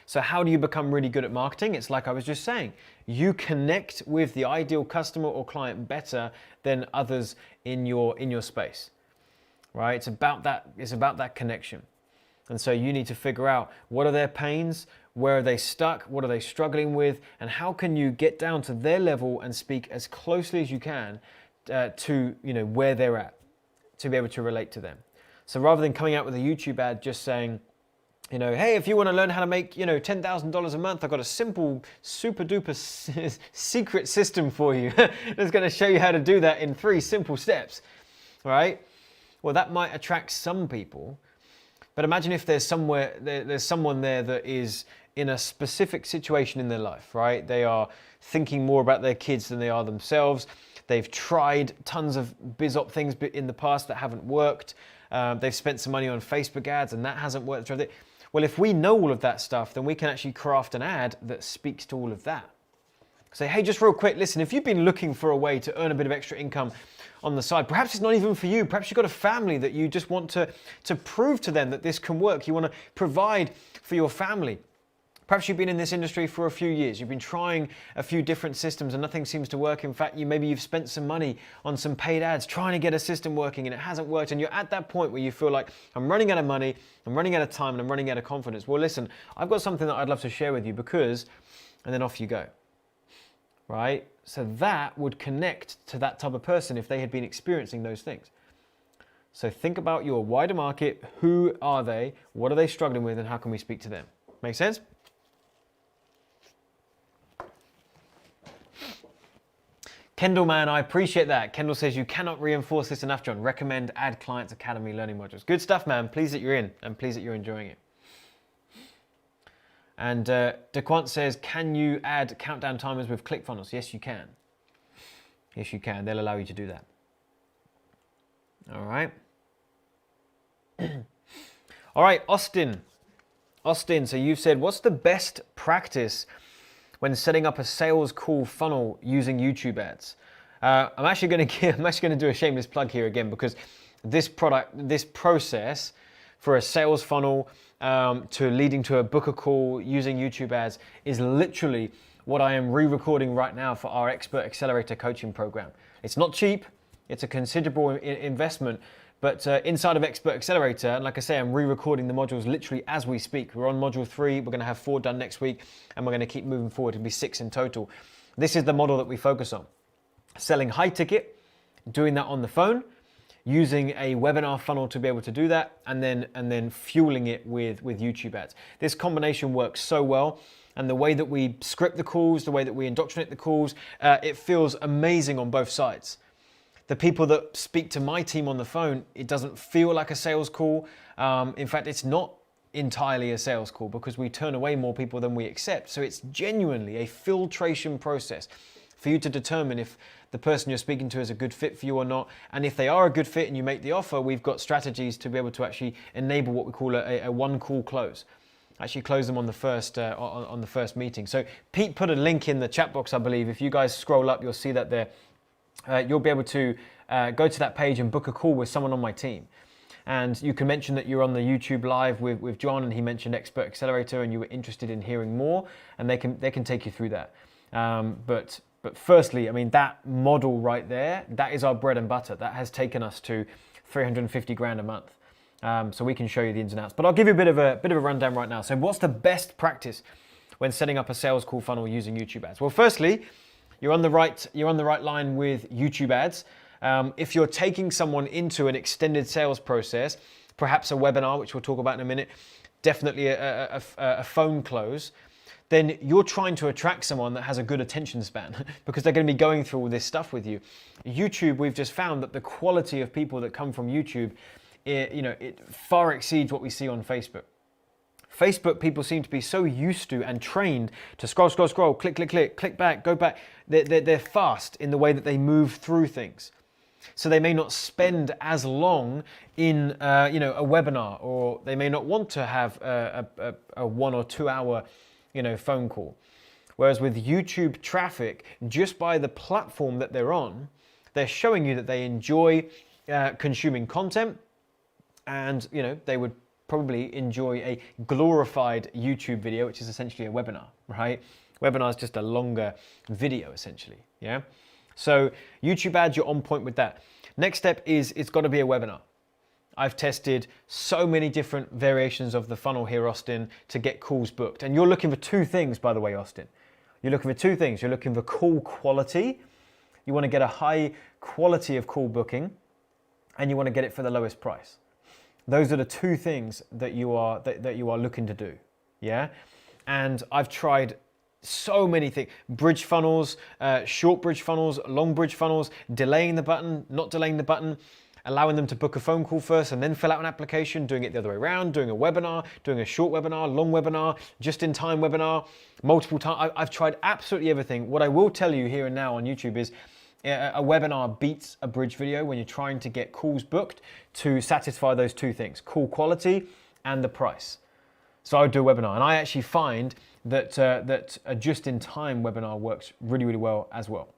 A: So how do you become really good at marketing? It's like I was just saying, you connect with the ideal customer or client better than others in your space. Right? It's about that connection. And so you need to figure out what are their pains, where are they stuck, what are they struggling with, and how can you get down to their level and speak as closely as you can to where they're at, to be able to relate to them. So rather than coming out with a YouTube ad just saying, hey, if you want to learn how to make, $10,000 a month, I've got a simple, super duper secret system for you that's going to show you how to do that in 3 simple steps, right? Well, that might attract some people, but imagine if there's someone there that is in a specific situation in their life, right? They are thinking more about their kids than they are themselves. They've tried tons of biz op things in the past that haven't worked. They've spent some money on Facebook ads and that hasn't worked. Well, if we know all of that stuff, then we can actually craft an ad that speaks to all of that. Say, hey, just real quick, listen, if you've been looking for a way to earn a bit of extra income on the side, perhaps it's not even for you, perhaps you've got a family that you just want to prove to them that this can work, you want to provide for your family. Perhaps you've been in this industry for a few years, you've been trying a few different systems and nothing seems to work. In fact, maybe you've spent some money on some paid ads trying to get a system working and it hasn't worked, and you're at that point where you feel like, I'm running out of money, I'm running out of time, and I'm running out of confidence. Well, listen, I've got something that I'd love to share with you because, and then off you go. Right? So that would connect to that type of person if they had been experiencing those things. So think about your wider market. Who are they? What are they struggling with? And how can we speak to them? Make sense? Kendall, man, I appreciate that. Kendall says, you cannot reinforce this enough, John. Recommend Add Clients Academy learning modules. Good stuff, man. Pleased that you're in and pleased that you're enjoying it. And DeQuant says, can you add countdown timers with ClickFunnels? Yes, you can. Yes, you can. They'll allow you to do that. All right. All right, Austin. Austin, so you've said, what's the best practice when setting up a sales call funnel using YouTube ads? I'm actually going to do a shameless plug here again, because this process for a sales funnel to leading to a book a call using YouTube ads is literally what I am re-recording right now for our Expert Accelerator coaching program. It's not cheap, it's a considerable investment, but inside of Expert Accelerator, and like I say, I'm re-recording the modules literally as we speak. We're on module 3, we're gonna have 4 done next week, and we're gonna keep moving forward. It'll be 6 in total. This is the model that we focus on. Selling high ticket, doing that on the phone, using a webinar funnel to be able to do that, and then fueling it with YouTube ads. This combination works so well, and the way that we script the calls, the way that we indoctrinate the calls, it feels amazing on both sides. The people that speak to my team on the phone, it doesn't feel like a sales call. In fact, it's not entirely a sales call, because we turn away more people than we accept. So it's genuinely a filtration process for you to determine if the person you're speaking to is a good fit for you or not. And if they are a good fit and you make the offer, we've got strategies to be able to actually enable what we call a one call close. Actually close them on the first on the first meeting. So Pete put a link in the chat box, I believe. If you guys scroll up, you'll see that there. You'll be able to go to that page and book a call with someone on my team. And you can mention that you're on the YouTube live with John, and he mentioned Expert Accelerator and you were interested in hearing more, and they can take you through that. But firstly, I mean, that model right there, that is our bread and butter. That has taken us to 350 grand a month. So we can show you the ins and outs. But I'll give you a bit of a rundown right now. So what's the best practice when setting up a sales call funnel using YouTube ads? Well, firstly, you're on the right line with YouTube ads. If you're taking someone into an extended sales process, perhaps a webinar, which we'll talk about in a minute, definitely a phone close, then you're trying to attract someone that has a good attention span because they're going to be going through all this stuff with you. YouTube, we've just found that the quality of people that come from YouTube, it far exceeds what we see on Facebook. Facebook people seem to be so used to and trained to scroll, click, click back, go back. They're fast in the way that they move through things. So they may not spend as long in a webinar, or they may not want to have a 1 or 2 hour phone call. Whereas with YouTube traffic, just by the platform that they're on, they're showing you that they enjoy consuming content, and they would probably enjoy a glorified YouTube video, which is essentially a webinar, right? Webinar is just a longer video, essentially, yeah? So YouTube ads, you're on point with that. Next step is it's got to be a webinar. I've tested so many different variations of the funnel here, Austin, to get calls booked. And you're looking for 2 things, by the way, Austin. You're looking for 2 things. You're looking for call quality. You want to get a high quality of call booking, and you want to get it for the lowest price. Those are the 2 things that you are looking to do, yeah? And I've tried so many things: bridge funnels, short bridge funnels, long bridge funnels, delaying the button, not delaying the button, allowing them to book a phone call first and then fill out an application, doing it the other way around, doing a webinar, doing a short webinar, long webinar, just-in-time webinar, multiple times. I've tried absolutely everything. What I will tell you here and now on YouTube is a webinar beats a bridge video when you're trying to get calls booked to satisfy those 2 things: call quality and the price. So I would do a webinar, and I actually find that a just-in-time webinar works really, really well as well.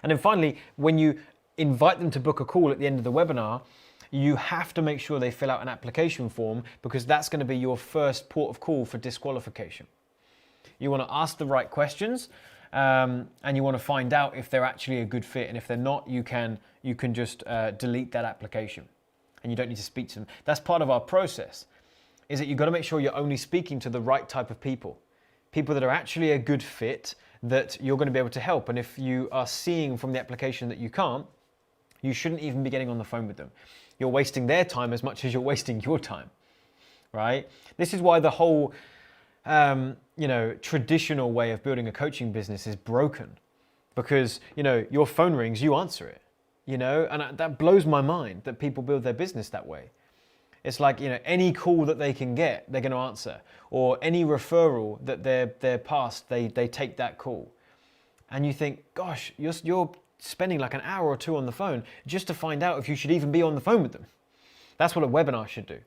A: And then finally, when you invite them to book a call at the end of the webinar, you have to make sure they fill out an application form, because that's going to be your first port of call for disqualification. You want to ask the right questions, and you want to find out if they're actually a good fit. And if they're not, you can just delete that application, and you don't need to speak to them. That's part of our process, is that you've got to make sure you're only speaking to the right type of people that are actually a good fit, that you're going to be able to help. And if you are seeing from the application that you can't, you shouldn't even be getting on the phone with them. You're wasting their time as much as you're wasting your time, right? This is why the whole traditional way of building a coaching business is broken. because, you know, your phone rings, you answer it, you know, and that blows my mind that people build their business that way. It's like, you know, any call that they can get, they're going to answer, or any referral that they're passed, they take that call. And you think, gosh, you're spending like an hour or two on the phone just to find out if you should even be on the phone with them. That's what a webinar should do.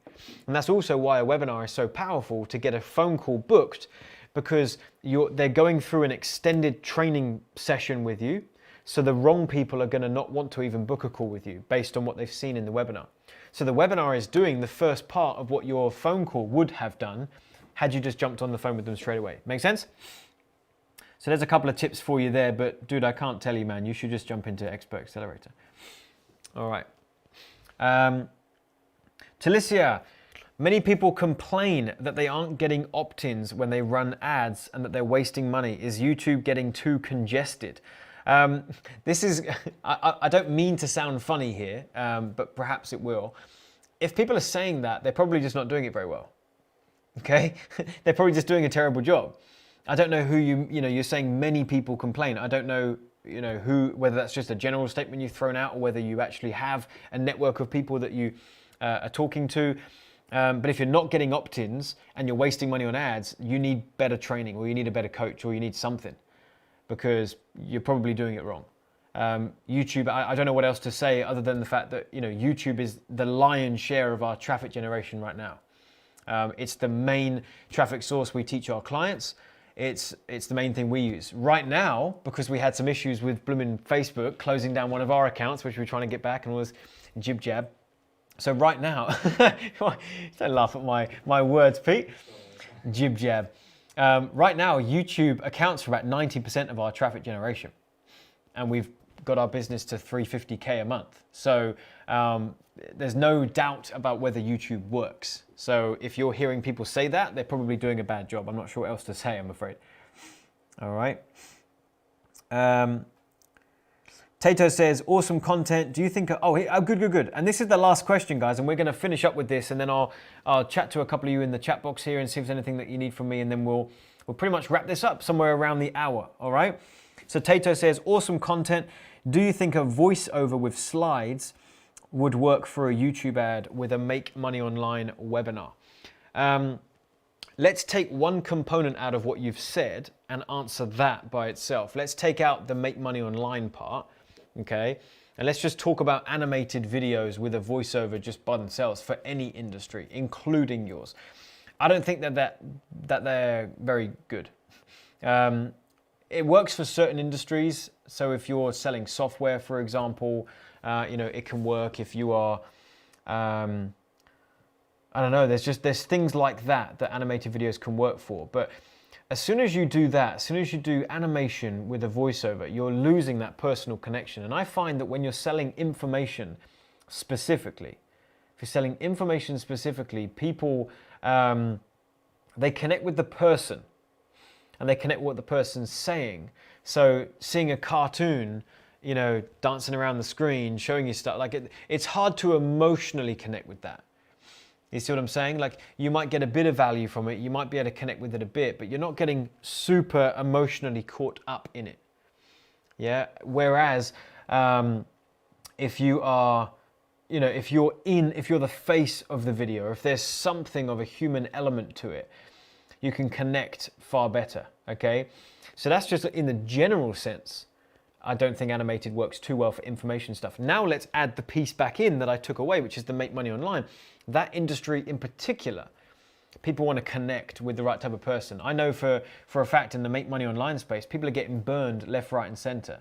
A: And that's also why a webinar is so powerful, to get a phone call booked, because they're going through an extended training session with you. So the wrong people are going to not want to even book a call with you based on what they've seen in the webinar. So the webinar is doing the first part of what your phone call would have done had you just jumped on the phone with them straight away. Make sense? So there's a couple of tips for you there, but dude, I can't tell you, man. You should just jump into Expert Accelerator. All right. Talicia, many people complain that they aren't getting opt-ins when they run ads and that they're wasting money. Is YouTube getting too congested? This is, I don't mean to sound funny here, but perhaps it will. If people are saying that, they're probably just not doing it very well. Okay? They're probably just doing a terrible job. I don't know who you're saying many people complain. I don't know, whether that's just a general statement you've thrown out or whether you actually have a network of people that you are talking to. But if you're not getting opt-ins and you're wasting money on ads, you need better training, or you need a better coach, or you need something, because you're probably doing it wrong. YouTube, I don't know what else to say other than the fact that, YouTube is the lion's share of our traffic generation right now. It's the main traffic source we teach our clients. It's the main thing we use. Right now, because we had some issues with blooming Facebook closing down one of our accounts, which we were trying to get back, and was jib jab. So right now, don't laugh at my words, Pete. Jib jab. Right now, YouTube accounts for about 90% of our traffic generation. And we've got our business to 350K a month. So there's no doubt about whether YouTube works. So if you're hearing people say that, they're probably doing a bad job. I'm not sure what else to say, I'm afraid. All right. Tato says, awesome content. Do you think, good. And this is the last question, guys, and we're going to finish up with this, and then I'll chat to a couple of you in the chat box here and see if there's anything that you need from me, and then we'll pretty much wrap this up somewhere around the hour, all right? So Tato says, awesome content. Do you think a voiceover with slides would work for a YouTube ad with a Make Money Online webinar? Let's take one component out of what you've said and answer that by itself. Let's take out the Make Money Online part, okay? And let's just talk about animated videos with a voiceover just by themselves for any industry, including yours. I don't think that they're very good. It works for certain industries. So if you're selling software, for example, it can work. If you are, I don't know, there's things like that animated videos can work for. But as soon as you do that, as soon as you do animation with a voiceover, you're losing that personal connection. And I find that when you're selling information specifically, people, they connect with the person and they connect with what the person's saying. So seeing a cartoon, dancing around the screen, showing you stuff, it's hard to emotionally connect with that. You see what I'm saying? Like, you might get a bit of value from it, you might be able to connect with it a bit, but you're not getting super emotionally caught up in it. Yeah. Whereas, if you are, if you're the face of the video, or if there's something of a human element to it, you can connect far better. Okay. So that's just in the general sense. I don't think animated works too well for information stuff. Now let's add the piece back in that I took away, which is the Make Money Online. That industry in particular, people want to connect with the right type of person. I know for a fact in the Make Money Online space, people are getting burned left, right, and center.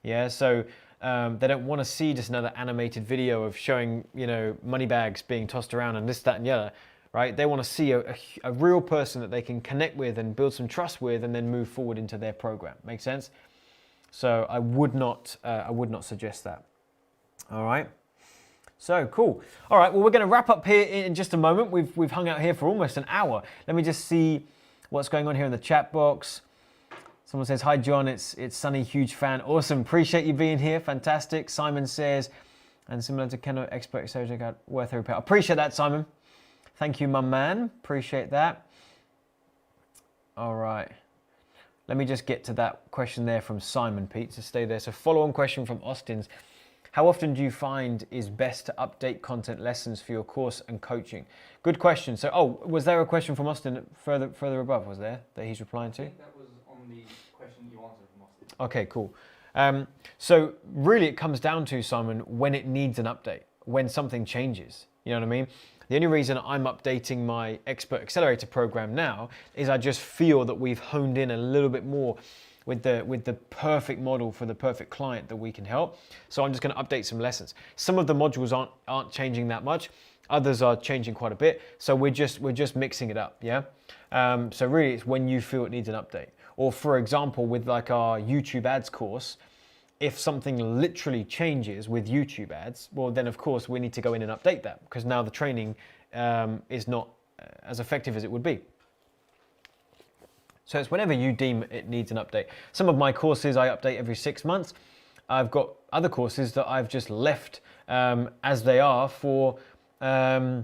A: Yeah, so they don't want to see just another animated video of showing, money bags being tossed around and this, that, and the other, right? They want to see a real person that they can connect with and build some trust with, and then move forward into their program. Make sense? So I would not suggest that. All right. So cool. All right. Well, we're going to wrap up here in just a moment. We've hung out here for almost an hour. Let me just see what's going on here in the chat box. Someone says, hi, John. It's Sunny, huge fan. Awesome. Appreciate you being here. Fantastic. Simon says, and similar to Keno, expert exposure, got worth every pound. Appreciate that, Simon. Thank you, my man. Appreciate that. All right. let me just get to that question there from Simon, Pete, so stay there. So follow-on question from Austin's. How often do you find is best to update content lessons for your course and coaching? Good question. So, was there a question from Austin further above, was there, that he's replying to?
B: I think that was on the question you answered from Austin.
A: Okay, cool. So really it comes down to, Simon, when it needs an update, when something changes, you know what I mean? The only reason I'm updating my Expert Accelerator program now is I just feel that we've honed in a little bit more with the perfect model for the perfect client that we can help. So I'm just going to update some lessons. Some of the modules aren't changing that much. Others are changing quite a bit. So we're just mixing it up, yeah? So really it's when you feel it needs an update. Or for example, with like our YouTube ads course, if something literally changes with YouTube ads, well then of course we need to go in and update that because now the training is not as effective as it would be. So it's whenever you deem it needs an update. Some of my courses I update every 6 months. I've got other courses that I've just left as they are for a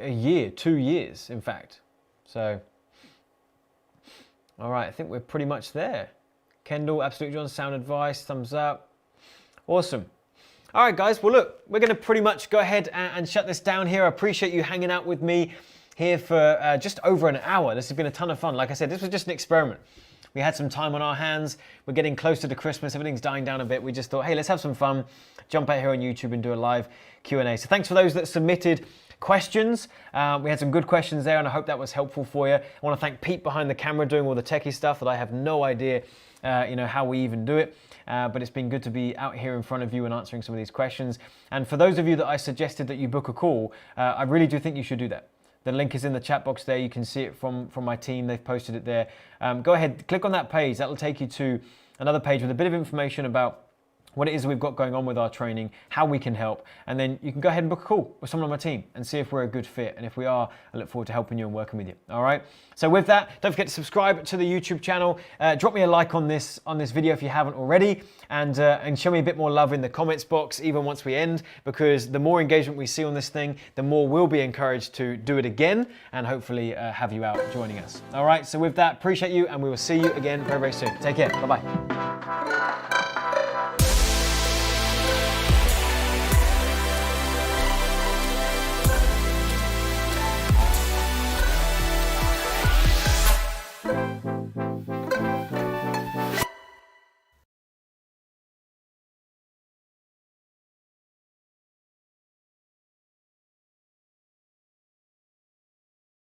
A: year, 2 years in fact. So, all right, I think we're pretty much there. Kendall, Absolute John, sound advice, thumbs up. Awesome. All right, guys, well, look, we're going to pretty much go ahead and shut this down here. I appreciate you hanging out with me here for just over an hour. This has been a ton of fun. Like I said, this was just an experiment. We had some time on our hands. We're getting closer to Christmas. Everything's dying down a bit. We just thought, hey, let's have some fun. Jump out here on YouTube and do a live Q&A. So thanks for those that submitted questions. We had some good questions there, and I hope that was helpful for you. I want to thank Pete behind the camera doing all the techie stuff that I have no idea how we even do it. But it's been good to be out here in front of you and answering some of these questions. And for those of you that I suggested that you book a call, I really do think you should do that. The link is in the chat box there. You can see it from my team. They've posted it there. Go ahead, click on that page. That'll take you to another page with a bit of information about what it is we've got going on with our training, how we can help, and then you can go ahead and book a call with someone on my team and see if we're a good fit. And if we are, I look forward to helping you and working with you. All right. So with that, don't forget to subscribe to the YouTube channel. Drop me a like on this video if you haven't already, and show me a bit more love in the comments box even once we end, because the more engagement we see on this thing, the more we'll be encouraged to do it again and hopefully have you out joining us. All right. So with that, appreciate you, and we will see you again very, very soon. Take care. Bye-bye.